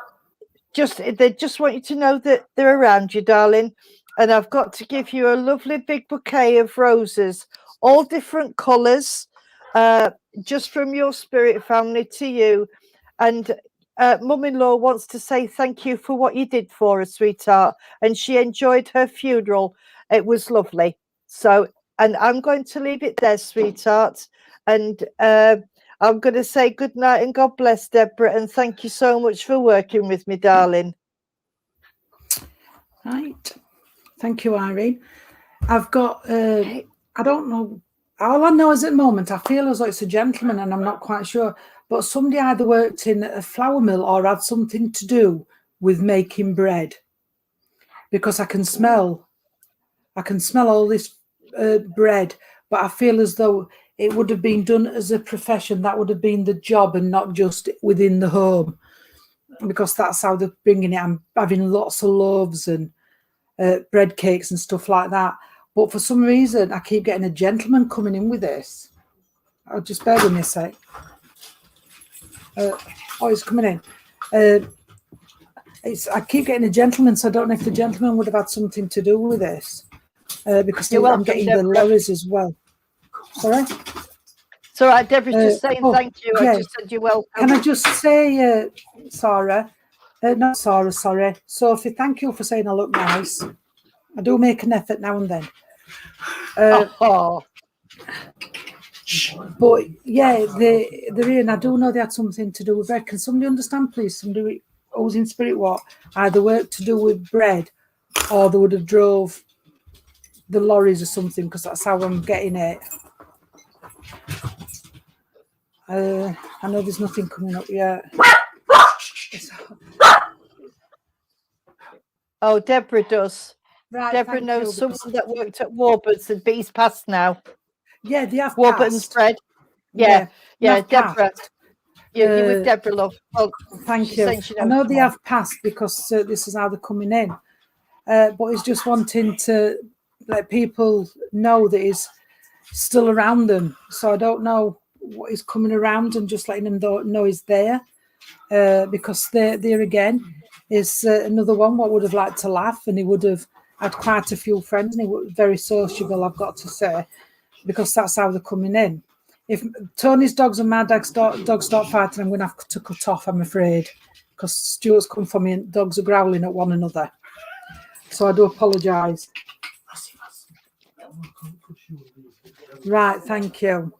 they just want you to know that they're around you, darling. And I've got to give you a lovely big bouquet of roses, all different colours, just from your spirit family to you. And mum-in-law wants to say thank you for what you did for her, sweetheart, and she enjoyed her funeral. It was lovely. So, and I'm going to leave it there, sweetheart, and I'm going to say good night and God bless, Deborah, and thank you so much for working with me, darling. Right. Thank you, Irene. I've got, I don't know, all I know is at the moment, I feel as though it's a gentleman and I'm not quite sure, but somebody either worked in a flour mill or had something to do with making bread, because I can smell all this bread, but I feel as though it would have been done as a profession. That would have been the job and not just within the home, because that's how they're bringing it. I'm having lots of loaves and bread cakes and stuff like that. But for some reason, I keep getting a gentleman coming in with this. I'll just bear with me a sec. He's coming in. I keep getting a gentleman, so I don't know if the gentleman would have had something to do with this. Because I'm getting the lorries as well. Sorry? It's all right, Deborah's just saying thank you. Yeah. I just said you're welcome. Can I just say, Sarah, not Sarah, sorry, Sophie, thank you for saying I look nice. I do make an effort now and then. But yeah, they're in. I do know they had something to do with bread. Can somebody understand, please? Somebody who's in spirit what? Either work to do with bread, or they would have drove the lorries or something, because that's how I'm getting it. I know there's nothing coming up yet. Oh, Deborah does. Right, Deborah thank knows you, someone because- that worked at Warburton's, but he's passed now. Yeah, they have Warburton's passed. bread. Yeah, Yeah, they've Deborah. passed. You're with Deborah, love. Oh, Thank she's you. saying she I knows know they someone. have passed because this is how they're coming in. But he's just wanting to let people know that he's still around them. So I don't know what he's coming around and just letting them know he's there. Because there again is another one what would have liked to laugh, and he would have had quite a few friends, and he was very sociable, I've got to say, because that's how they're coming in. If Tony's dogs and my dogs start fighting, I'm going to have to cut off, I'm afraid, because Stuart's come for me and dogs are growling at one another. So I do apologise. Right, thank you.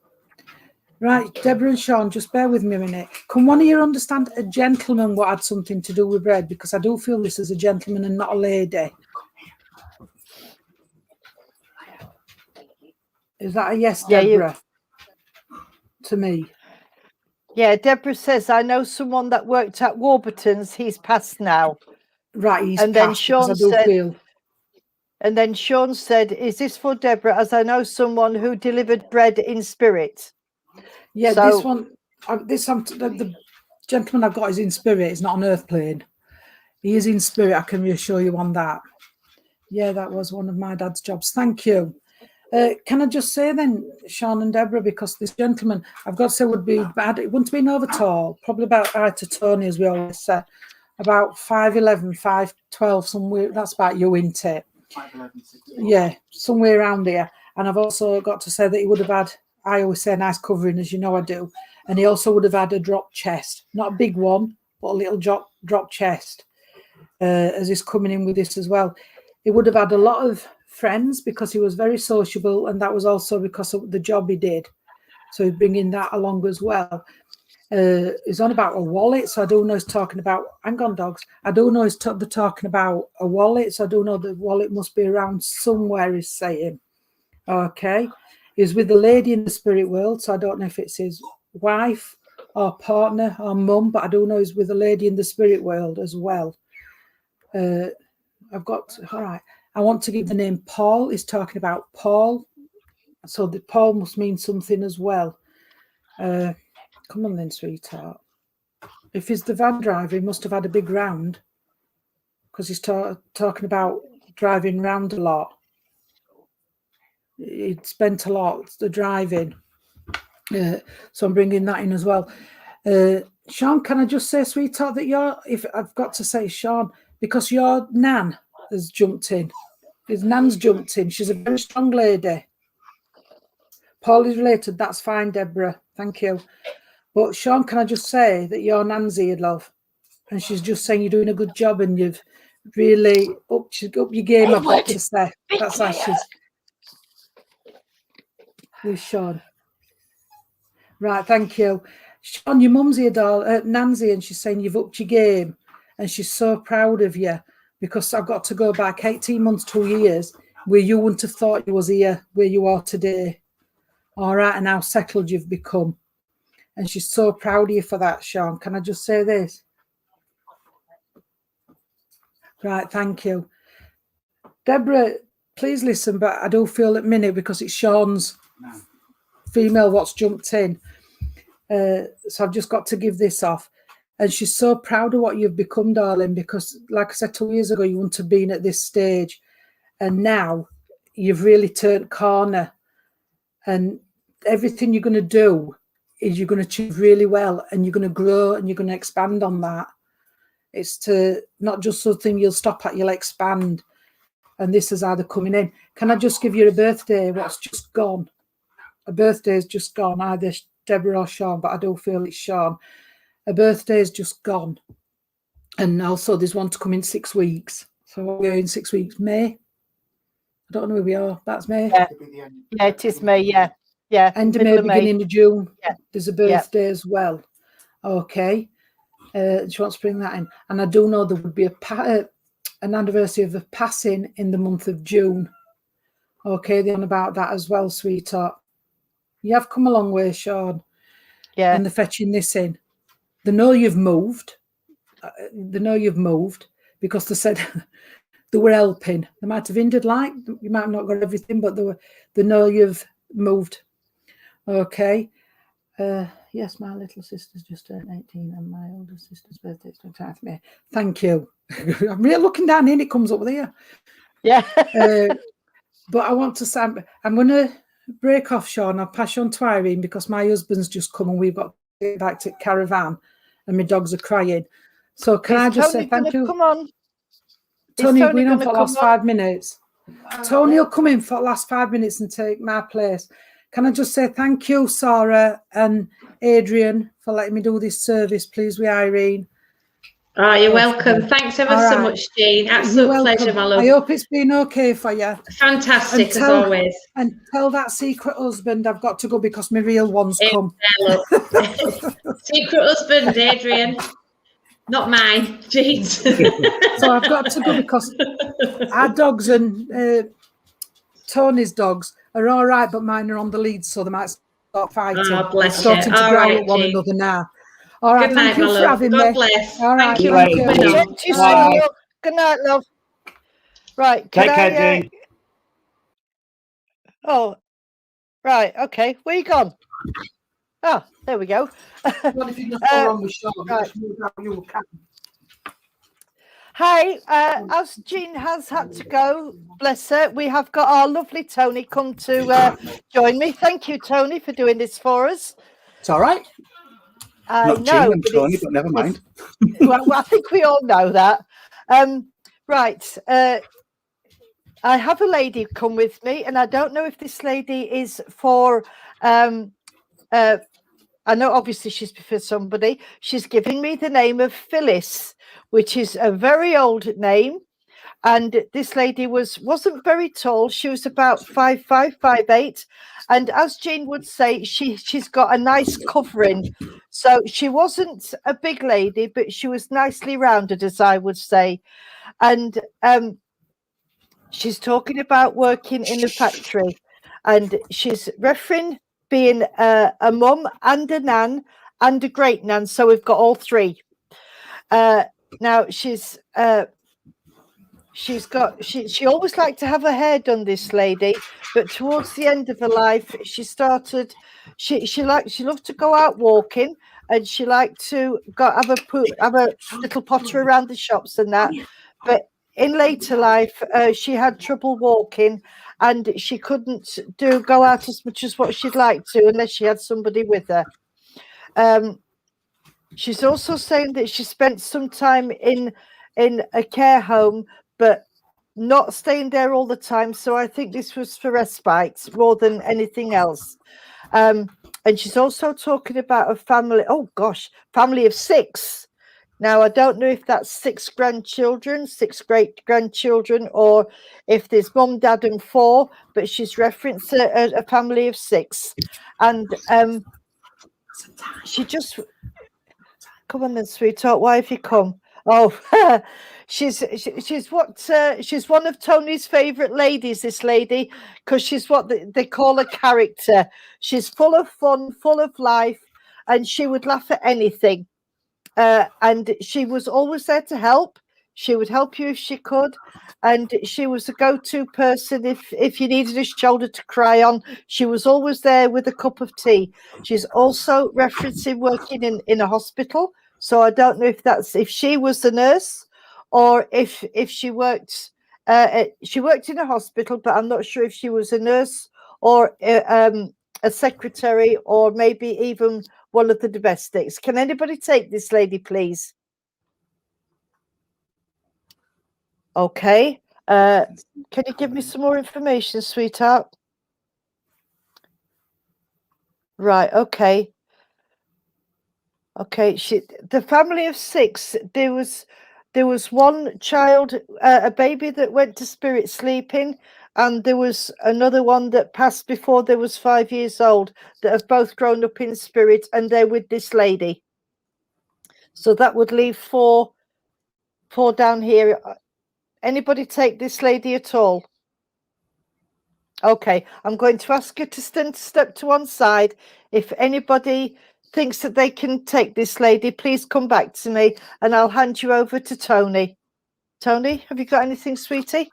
Right, Deborah and Sean, just bear with me a minute. Can one of you understand a gentleman what had something to do with bread? Because I do feel this is a gentleman and not a lady. Is that a yes, Yeah, Deborah? To me. Yeah, Deborah says, I know someone that worked at Warburton's. He's passed now. Right, he's And then passed, because Sean I do said, feel. and then Sean said, is this for Deborah? As I know someone who delivered bread in spirit. Yeah, So- this one, the gentleman I've got is in spirit. He's not on earth plane. He is in spirit. I can reassure you on that. Yeah, that was one of my dad's jobs. Thank you. Can I just say then, Sean and Deborah, because this gentleman, I've got to say, would be bad. It wouldn't have been over tall, probably about height to Tony, as we always say, about 5'11", 5'12", somewhere. That's about you, isn't it? 5'11", 6'4". Yeah, somewhere around here. And I've also got to say that he would have had, I always say, a nice covering, as you know I do. And he also would have had a drop chest, not a big one, but a little drop chest, as he's coming in with this as well. He would have had a lot of friends because he was very sociable, and that was also because of the job he did. So he's bringing that along as well. He's on about a wallet, so I do know he's talking about, hang on dogs, I do know they're talking about a wallet, so I do know the wallet must be around somewhere, he's saying. Okay. He's with the lady in the spirit world, so I don't know if it's his wife or partner or mum, but I do know he's with a lady in the spirit world as well. I've got, all right, I want to give the name Paul. He's talking about Paul, so the Paul must mean something as well. Come on then, sweetheart. If he's the van driver, he must have had a big round, because he's talking about driving round a lot. He'd spent a lot the driving. So I'm bringing that in as well. Sean, can I just say, sweetheart, that if I've got to say Sean, because your nan has jumped in. His nan's jumped in. She's a very strong lady. Paul is related. That's fine, Deborah. Thank you. But Sean, can I just say that your nan's here, love? And she's just saying you're doing a good job and you've really upped your game, I've got to say. That's how she's... With Sean. Right, thank you. Sean, your mum's here, Nancy, and she's saying you've upped your game. And she's so proud of you, because I've got to go back 18 months, 2 years, where you wouldn't have thought you was here, where you are today. All right, and how settled you've become. And she's so proud of you for that, Sean. Can I just say this? Right, thank you. Deborah, please listen, but I do feel at minute, because it's Sean's female what's jumped in. So I've just got to give this off. And she's so proud of what you've become, darling, because like I said 2 years ago, you wouldn't have been at this stage. And now you've really turned corner. And everything you're going to do is you're going to achieve really well, and you're going to grow and you're going to expand on that. It's to not just something you'll stop at, you'll expand. And this is how they're coming in. Can I just give you a birthday? What's just gone? A birthday is just gone, either Deborah or Sean, but I do feel it's Sean. A birthday is just gone. And also there's one to come in 6 weeks. So we're in 6 weeks. May? I don't know where we are. That's May? Yeah, yeah, it is May, yeah. Yeah. End of May, beginning of June. Yeah. There's a birthday as well. Okay. She wants to bring that in. And I do know there would be an anniversary of a passing in the month of June. Okay, they're on about that as well, sweetheart. You have come a long way, Sean. Yeah. And they're fetching this in. They know you've moved. They know you've moved, because they said they were helping. They might have hindered, like you might have not got everything, but they know you've moved. Okay. Yes, my little sister's just turned 18 and my older sister's birthday is 29th May. Thank you. I'm really looking down here and it comes up there. Yeah. But I want to say, I'm going to break off, Sean. I'll pass you on to Irene because my husband's just come and we've got to get back to caravan and my dogs are crying. So can I just say thank you? Come on. Tony, going on for the last 5 minutes. Tony will come in for the last 5 minutes and take my place. Can I just say thank you, Sarah and Adrian, for letting me do this service, please, with Irene. Oh, you're welcome. Thanks ever so much, Jean. Absolute pleasure, my love. I hope it's been okay for you. Fantastic, as always. And tell that secret husband I've got to go because my real one's come. Secret husband, Adrian. Not mine, Jean's. So I've got to go because our dogs and Tony's dogs are all right, but mine are on the lead, so they might start fighting. Oh, bless you. Starting to growl at one another now. All right, thank you for having me. God bless. All right, thank you. Good night, love. Right. Take care, Jean. Oh, right. Okay. Where you gone? Oh, there we go. What if you just go on with Sean? Right. Hi, as Jean has had to go, bless her, we have got our lovely Tony come to join me. Thank you, Tony, for doing this for us. It's all right. Not Jean, I'm Tony, but never mind. Well, I think we all know that. Right. I have a lady come with me, and I don't know if this lady is for... I know obviously she's for somebody. She's giving me the name of Phyllis, which is a very old name. And this lady wasn't very tall. She was about 5'5", 5'8". And as Jean would say, she's got a nice covering. So she wasn't a big lady, but she was nicely rounded, as I would say. And she's talking about working in a factory. And she's referring being a mum and a nan and a great nan. So we've got all three. Now she always liked to have her hair done, this lady, but towards the end of her life she loved to go out walking, and she liked to have a little potter around the shops and that, but in later life she had trouble walking and she couldn't go out as much as what she'd like to unless she had somebody with her. She's also saying that she spent some time in a care home, but not staying there all the time. So I think this was for respite more than anything else. And she's also talking about a family. Oh gosh, family of 6. Now, I don't know if that's 6 grandchildren, 6 great grandchildren, or if there's mum, dad, and 4, but she's referenced a family of 6. And she just, come on then, sweetheart, why have you come? Oh, she's one of Tony's favourite ladies, this lady, because she's what they call a character. She's full of fun, full of life, and she would laugh at anything. And she was always there to help. She would help you if she could, and she was a go-to person if you needed a shoulder to cry on. She was always there with a cup of tea. She's also referencing working in a hospital. So I don't know if she was a nurse or if she worked. She worked in a hospital, but I'm not sure if she was a nurse or a secretary or maybe even one of the domestics. Can anybody take this lady, please? Okay. Can you give me some more information, sweetheart? Right. Okay. Okay. The family of 6. There was one child, a baby that went to spirit sleeping, and there was another one that passed before they was 5 years old, that have both grown up in spirit, and they're with this lady. So that would leave 4 down here. Anybody take this lady at all? Okay, I'm going to ask you to step to one side. If anybody thinks that they can take this lady, please come back to me and I'll hand you over to Tony. Tony, have you got anything, sweetie?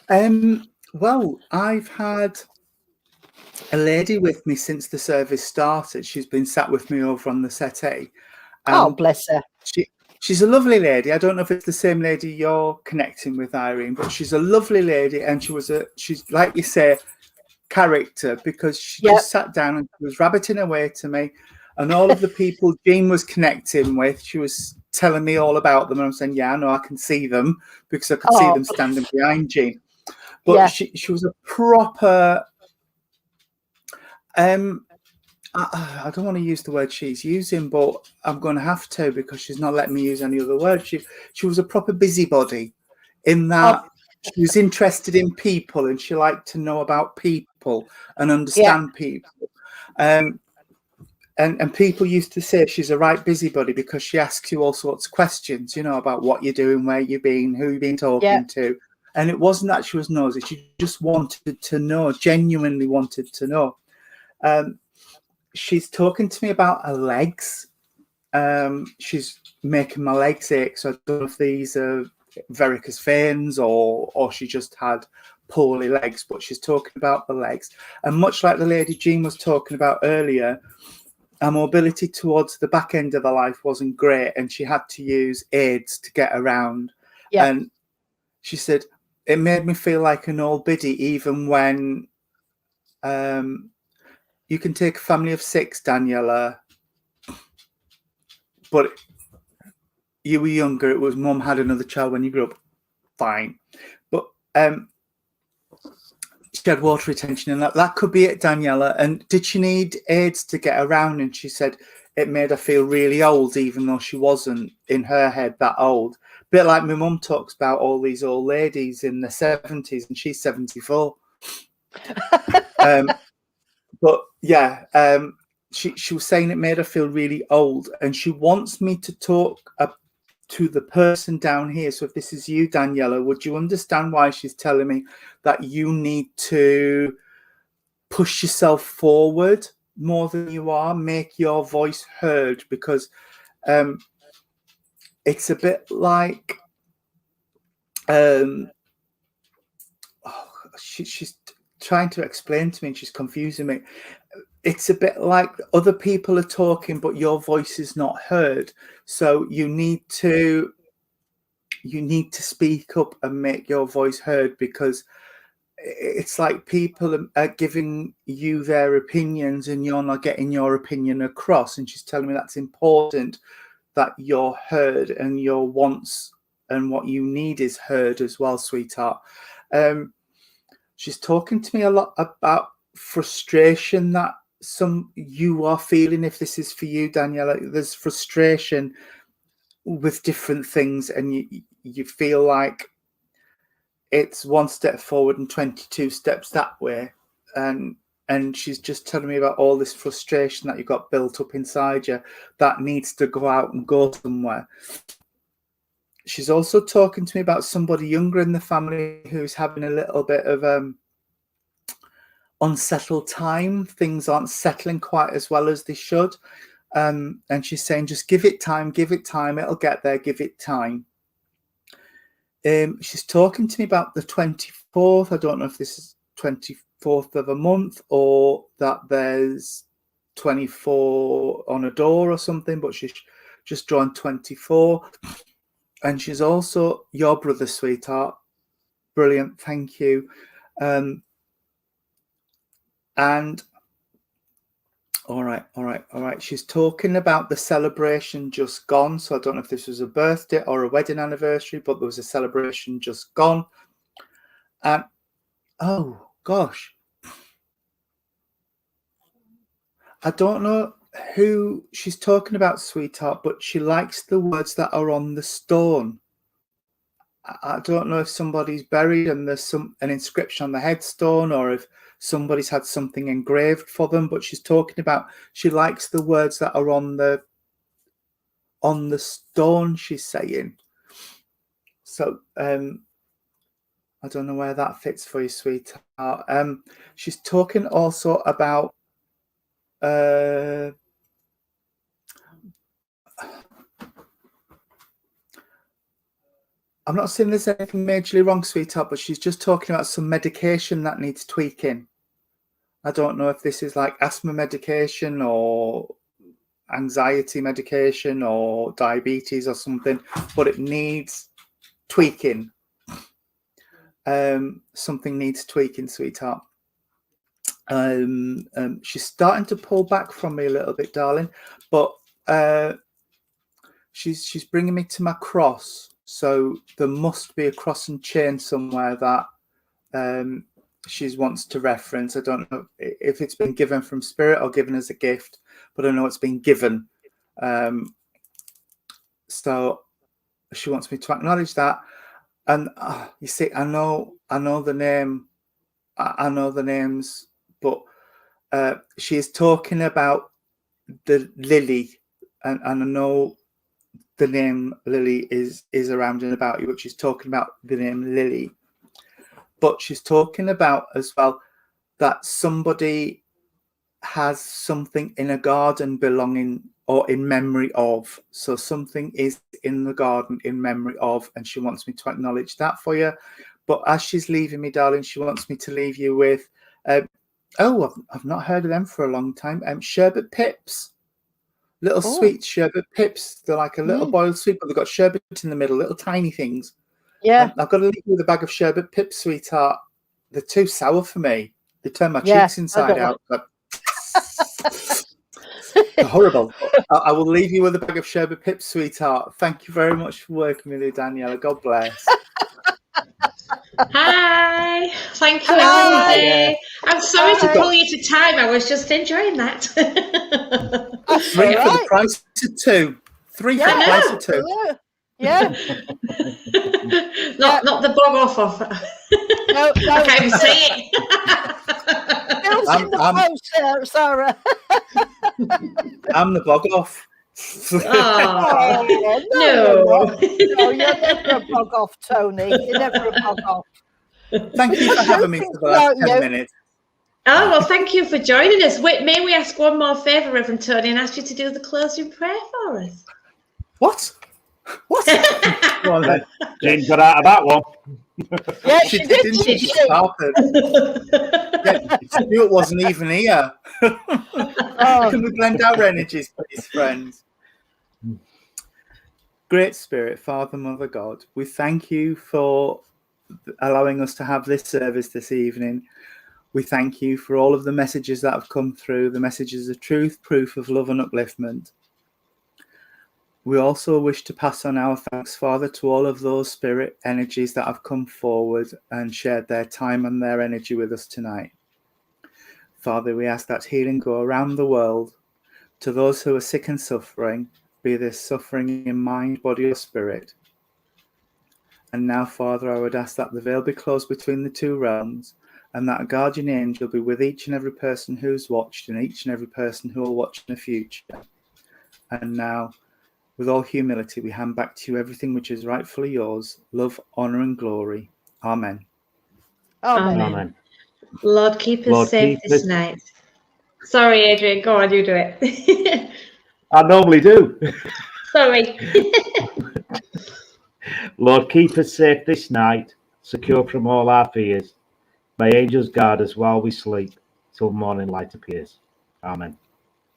Well, I've had a lady with me since the service started. She's been sat with me over on the settee. Oh, bless her. She's a lovely lady. I don't know if it's the same lady you're connecting with, Irene, but she's a lovely lady, and she's like you say, character, because she just sat down and was rabbiting away to me, and all of the people Jean was connecting with, she was telling me all about them, and I'm saying, yeah, I know, I can see them, because I could see them standing behind Jean. But she was a proper I don't want to use the word she's using, but I'm going to have to, because she's not letting me use any other word. She was a proper busybody, in that she was interested in people, and she liked to know about people and understand people. And people used to say she's a right busybody, because she asks you all sorts of questions, you know, about what you're doing, where you've been, who you've been talking to. And it wasn't that she was nosy. She just wanted to know, genuinely wanted to know. She's talking to me about her legs. She's making my legs ache. So I don't know if these are varicose veins or she just had poorly legs, but she's talking about the legs. And much like the lady Jean was talking about earlier, her mobility towards the back end of her life wasn't great, and she had to use aids to get around. And she said, it made me feel like an old biddy, even when you can take a family of 6, Daniela, but you were younger. It was mum had another child when you grew up. Fine. But she had water retention, and that could be it, Daniela. And did she need aids to get around? And she said it made her feel really old, even though she wasn't in her head that old. A bit like my mum talks about all these old ladies in the 70s, and she's 74. But yeah, she was saying it made her feel really old, and she wants me to talk to the person down here. So if this is you, Daniela, would you understand why she's telling me that you need to push yourself forward more than you are, make your voice heard? Because it's a bit like she's trying to explain to me, and she's confusing me. It's a bit like other people are talking, but your voice is not heard. So you need to speak up and make your voice heard, because it's like people are giving you their opinions and you're not getting your opinion across. And she's telling me that's important, that you're heard and your wants and what you need is heard as well, sweetheart. She's talking to me a lot about frustration that you are feeling. If this is for you, Daniela, there's frustration with different things, and you feel like it's one step forward and 22 steps that way. And she's just telling me about all this frustration that you got built up inside you that needs to go out and go somewhere. She's also talking to me about somebody younger in the family who's having a little bit of unsettled time. Things aren't settling quite as well as they should. And she's saying, just give it time, it'll get there, give it time. She's talking to me about the 24th. I don't know if this is 24th of a month or that there's 24 on a door or something, but she's just drawn 24. And she's also your brother, sweetheart. Brilliant, thank you. And all right. She's talking about the celebration just gone. So I don't know if this was a birthday or a wedding anniversary, but there was a celebration just gone. And oh gosh, I don't know who she's talking about, sweetheart, but she likes the words that are on the stone. I don't know if somebody's buried and there's an inscription on the headstone, or if somebody's had something engraved for them, but she's talking about, she likes the words that are on the stone, she's saying. So I don't know where that fits for you, sweetheart. She's talking also about I'm not saying there's anything majorly wrong, sweetheart, but she's just talking about some medication that needs tweaking. I don't know if this is like asthma medication or anxiety medication or diabetes or something, but it needs tweaking. Something needs tweaking, sweetheart. She's starting to pull back from me a little bit, darling, but she's bringing me to my cross. So there must be a cross and chain somewhere that she wants to reference. I don't know if it's been given from spirit or given as a gift, but I know it's been given. So she wants me to acknowledge that. And you see, I know the name. I know the names, but she is talking about the Lily, and I know the name Lily is around and about you, but she's talking about the name Lily. But she's talking about as well that somebody has something in a garden belonging or in memory of. So something is in the garden in memory of, and she wants me to acknowledge that for you. But as she's leaving me, darling, she wants me to leave you with, I've not heard of them for a long time. Sherbet pips, little sweet sherbet pips. They're like a little boiled sweet, but they've got sherbet in the middle, little tiny things. Yeah. I've got to leave you with a bag of sherbet pips, sweetheart. They're too sour for me. They turn my cheeks inside out. They're horrible. I will leave you with a bag of sherbet pips, sweetheart. Thank you very much for working with me, Daniela. God bless. Hi, thank you, Hi. everybody. I'm sorry to pull you to time. I was just enjoying that. 3 for the price of 2. 3 for the price of 2. Yeah. Not the bog off offer. No, I can't even say it. Bill's in the post, Sarah. I'm the bog off. Oh, no, you're never a bog off, Tony. You're never a bog off. Thank you for having me for the last 10 minutes. Oh, well, thank you for joining us. Wait, may we ask one more favour, Reverend Tony, and ask you to do the closing prayer for us? What? Go on then. Jane got out of that one. Yeah, she did. Yeah, Stuart wasn't even here. Can we blend our energies, please, friends? Great Spirit, Father, Mother, God, we thank you for allowing us to have this service this evening. We thank you for all of the messages that have come through, the messages of truth, proof of love and upliftment. We also wish to pass on our thanks, Father, to all of those spirit energies that have come forward and shared their time and their energy with us tonight. Father, we ask that healing go around the world to those who are sick and suffering, be this suffering in mind, body or spirit. And now, Father, I would ask that the veil be closed between the two realms and that a guardian angel be with each and every person who's watched and each and every person who will watch in the future. And now, with all humility, we hand back to you everything which is rightfully yours, love, honour and glory. Amen. Amen. Amen. Lord, keep us safe this night. Sorry, Adrian, go on, you do it. I normally do. Sorry. Lord, keep us safe this night, secure from all our fears. May angels guard us while we sleep, till morning light appears. Amen.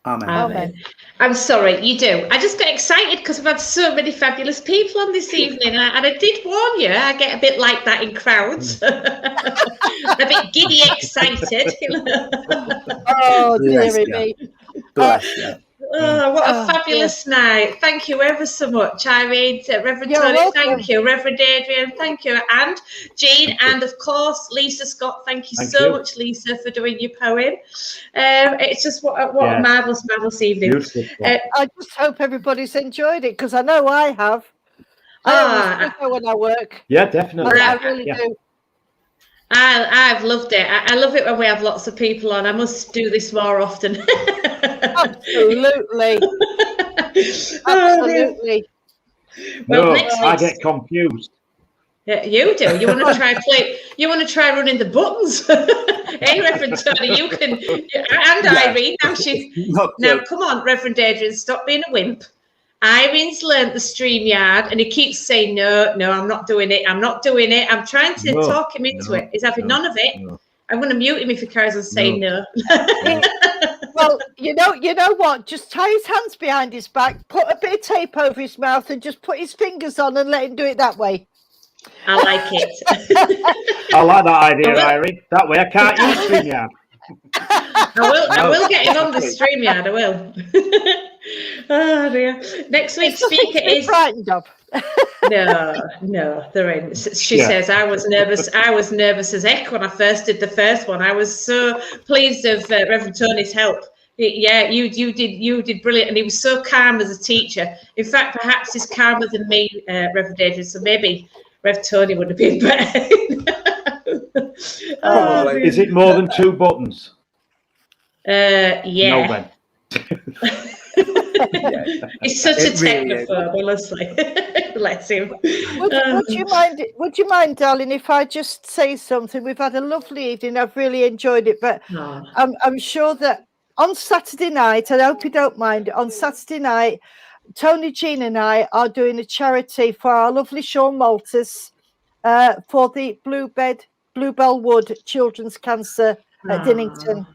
Amen. Amen. I'm sorry, you do. I just get excited because I've had so many fabulous people on this evening, and I did warn you, I get a bit like that in crowds. A bit giddy excited. Oh, dearie me. Bless you. Oh, what a fabulous night. Thank you ever so much, Irene, Reverend You're Tony, welcome. thank you, Reverend Adrian, thank you, and Jean, and of course, Lisa Scott. Thank you so much, Lisa, for doing your poem. It's just what a marvellous, marvellous evening. I just hope everybody's enjoyed it, because I know I have. I always do when I work. Yeah, definitely. I really do. I've loved it. I love it when we have lots of people on. I must do this more often. Absolutely. Absolutely. Well, no, I get confused. Yeah, you do. You want to try play? You want to try running the buttons? Hey, Reverend Tony, you can. And Irene, now come on, Reverend Adrian, stop being a wimp. Irene's learnt the StreamYard, and he keeps saying, no, I'm not doing it. I'm not doing it. I'm trying to talk him into it. He's having none of it. No. I'm going to mute him if he carries on saying no. Well, you know what? Just tie his hands behind his back, put a bit of tape over his mouth, and just put his fingers on and let him do it that way. I like it. I like that idea, Irene. That way I can't use StreamYard. I will get him on the StreamYard. I will. Oh dear. Next week's speaker is frightened of. No, there ain't. She says I was nervous as heck when I first did the first one. I was so pleased of Reverend Tony's help. Yeah, you did brilliant, and he was so calm as a teacher. In fact, perhaps he's calmer than me, Reverend Adrian. So maybe Rev Tony would have been better. Is it more than 2 buttons? Yeah. No, then. He's such a technophobe, honestly. Bless him. Would you mind, darling, if I just say something? We've had a lovely evening. I've really enjoyed it, but I'm sure that on Saturday night, I hope you don't mind, on Saturday night, Tony, Jean and I are doing a charity for our lovely Sean Maltese for the Bluebell Wood Children's Cancer at Dinnington.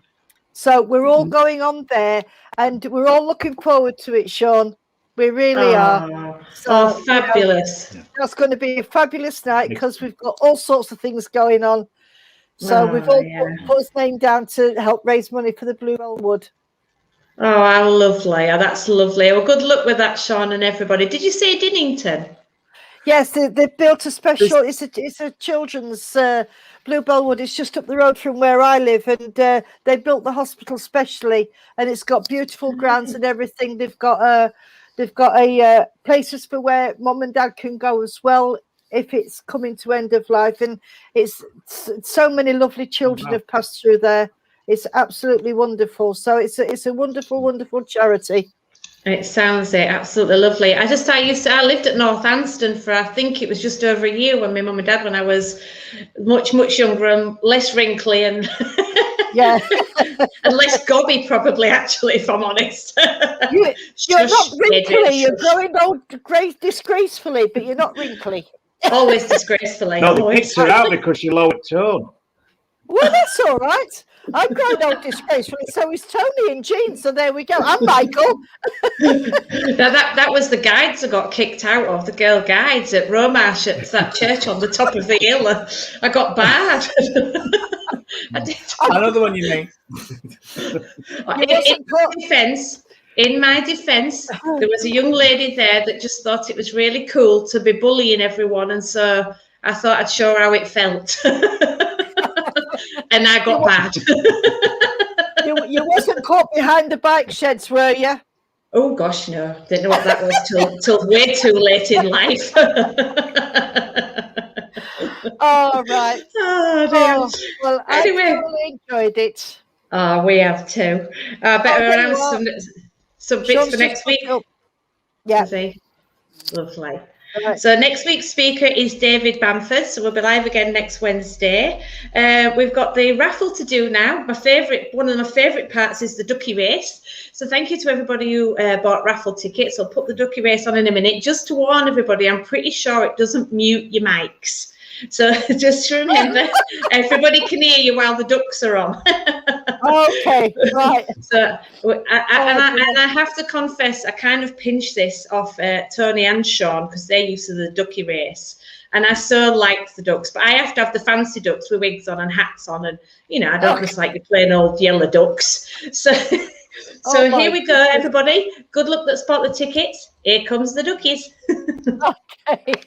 So we're all going on there, and we're all looking forward to it, Sean. We really are. So, fabulous. That's going to be a fabulous night because we've got all sorts of things going on. So we've all put his name down to help raise money for the Bluebell Wood. Oh, how lovely. Oh, that's lovely. Well, good luck with that, Sean, and everybody. Did you say Dinnington? Yes, they've built a special, it's a children's Bluebell Wood. It's just up the road from where I live, and they built the hospital specially, and it's got beautiful grounds and everything. They've got a places for where mum and dad can go as well if it's coming to end of life, and it's so many lovely children have passed through there. It's absolutely wonderful. So it's a wonderful charity. It sounds absolutely lovely. I lived at Northampton for, I think it was just over a year when my mum and dad, when I was much younger and less wrinkly and and less gobby probably, actually, if I'm honest. You're not wrinkly. You're growing old disgracefully, but you're not wrinkly. Always disgracefully. No, they picked her out because you lowered tone. Well, that's all right. I'm grown old disgracefully, so is Tony and Jean. So there we go. I'm Michael. Now that was the guides I got kicked out of, the girl guides at Romarsh, at that church on the top of the hill. I got barred. I know the one you mean. In my defence, there was a young lady there that just thought it was really cool to be bullying everyone, and so I thought I'd show her how it felt. And I got bad. You wasn't caught behind the bike sheds, were you? Oh gosh, no. Didn't know what that was till way too late in life. All right. Oh, dear. Well, anyway, I totally enjoyed it. Oh, we have too. Better announce some bits for next week. Yeah. Lovely. Right. So next week's speaker is David Bamford. So we'll be live again next Wednesday. We've got the raffle to do now. One of my favourite parts is the ducky race. So thank you to everybody who bought raffle tickets. I'll put the ducky race on in a minute. Just to warn everybody, I'm pretty sure it doesn't mute your mics. So just remember, everybody can hear you while the ducks are on. Okay, right. So, I have to confess, I kind of pinched this off Tony and Sean because they're used to the ducky race. And I so liked the ducks, but I have to have the fancy ducks with wigs on and hats on. And, I don't just like the plain old yellow ducks. So, here we go, everybody. Good luck that's bought the tickets. Here comes the duckies. Okay.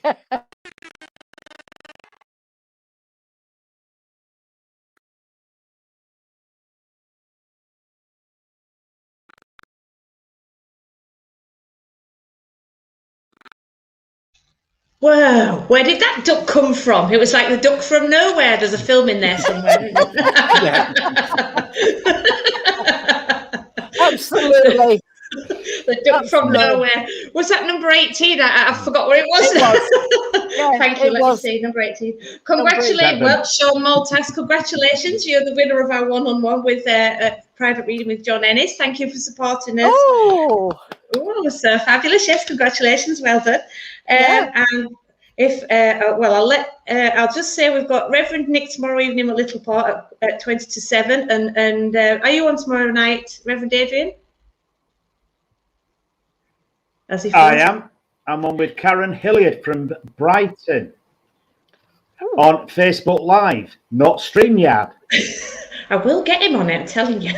Wow, where did that duck come from? It was like the duck from nowhere. There's a film in there somewhere. Absolutely. The duck from nowhere. Was that number 18? I forgot where it was. Yeah, thank you. Let me see, number 18. Congratulations. Well, Sean Maltese, congratulations. You're the winner of our one-on-one with a private reading with John Ennis. Thank you for supporting us. Oh, Oh, so fabulous! Yes, congratulations, well done. Yeah. And if I'll just say we've got Reverend Nick tomorrow evening at Little Port at 20 to 7, and are you on tomorrow night, Reverend Adrian? I am. I'm on with Karen Hilliard from Brighton on Facebook Live, not StreamYard. I will get him on it, I'm telling you.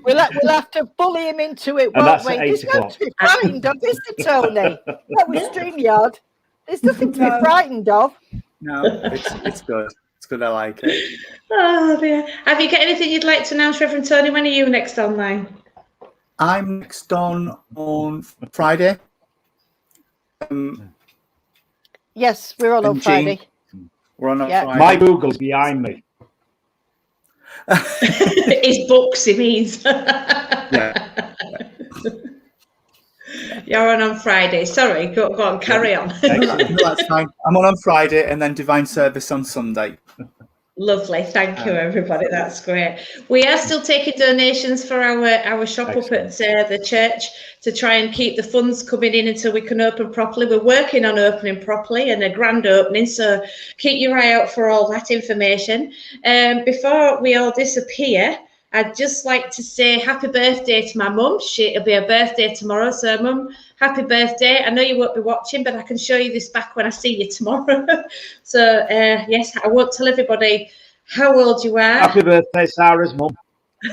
We'll have to bully him into it, And won't that's we? at 8 There's o'clock. nothing to be frightened of, is there, Tony? That was StreamYard. There's nothing to be frightened of. No, it's good. It's good. I like it. Oh dear. Have you got anything you'd like to announce, Reverend Tony? When are you next online? I'm next on Friday. Yes, we're on And Friday. Jean, we're on Yeah. Friday. My Google's behind me. His books, he means. Yeah. You're on Friday. Sorry, go on, carry on. No, that's fine. I'm on Friday and then Divine Service on Sunday. Lovely, thank you, everybody. That's great. We are still taking donations for our shop up at the church to try and keep the funds coming in until we can open properly. We're working on opening properly and a grand opening, so keep your eye out for all that information. Before we all disappear, I'd just like to say happy birthday to my mum. It'll be her birthday tomorrow, so mum, happy birthday. I know you won't be watching, but I can show you this back when I see you tomorrow. So, yes, I won't tell everybody how old you are. Happy birthday, Sarah's mum.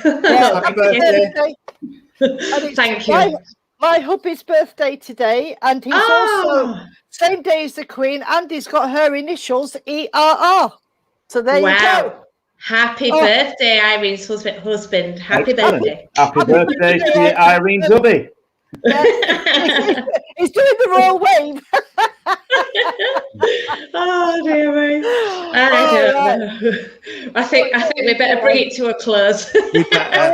Yeah, Happy birthday. Thank you. My hubby's birthday today, and he's also same day as the Queen, and he's got her initials ERR. So there you go. Happy birthday, Irene's husband. Happy birthday. Happy birthday to Irene's hubby. He's doing the royal wave. Oh dear me. I don't know. I think we better bring it to a close. We better,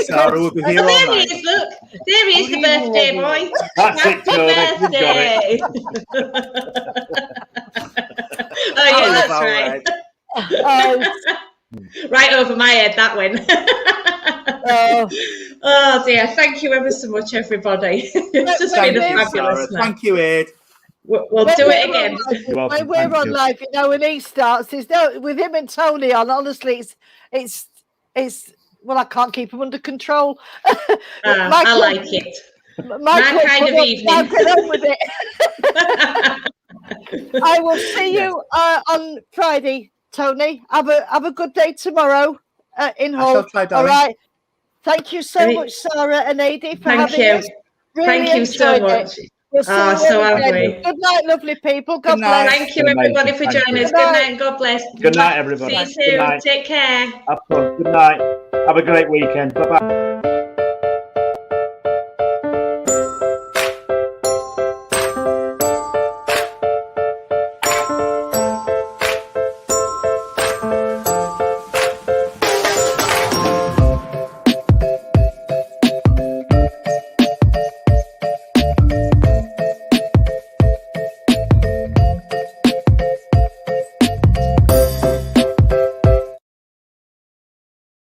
Sarah will be here all There he night. is, look. There he is, the birthday boy. That's it, Tony. You've got Birthday. Oh yeah, I love that's our right. Ed. Right over my head, that went. Oh dear, thank you ever so much, everybody. It's just been a Thank you, fabulous Sarah. night. Thank you, Ed. We'll do it again. When we're on live, you know, when he starts, there's no with him and Tony on. Honestly, it's well, I can't keep him under control. I like it. My kind of evening. Now get on with it. I will see you on Friday, Tony. Have a good day tomorrow in Hull. shall try, All darling. right. Thank you so much, Sarah and Adi, for Thank having you. us. Really Thank you so enjoyed it. much. We'll see you so have again. we. Good night, lovely people. God Good night. bless. Thank you, everybody, for Thank joining you. us. Good night and God bless. Good night, everybody. See you Good soon. night. Take care. Have fun. Good night. Have a great weekend. Bye-bye.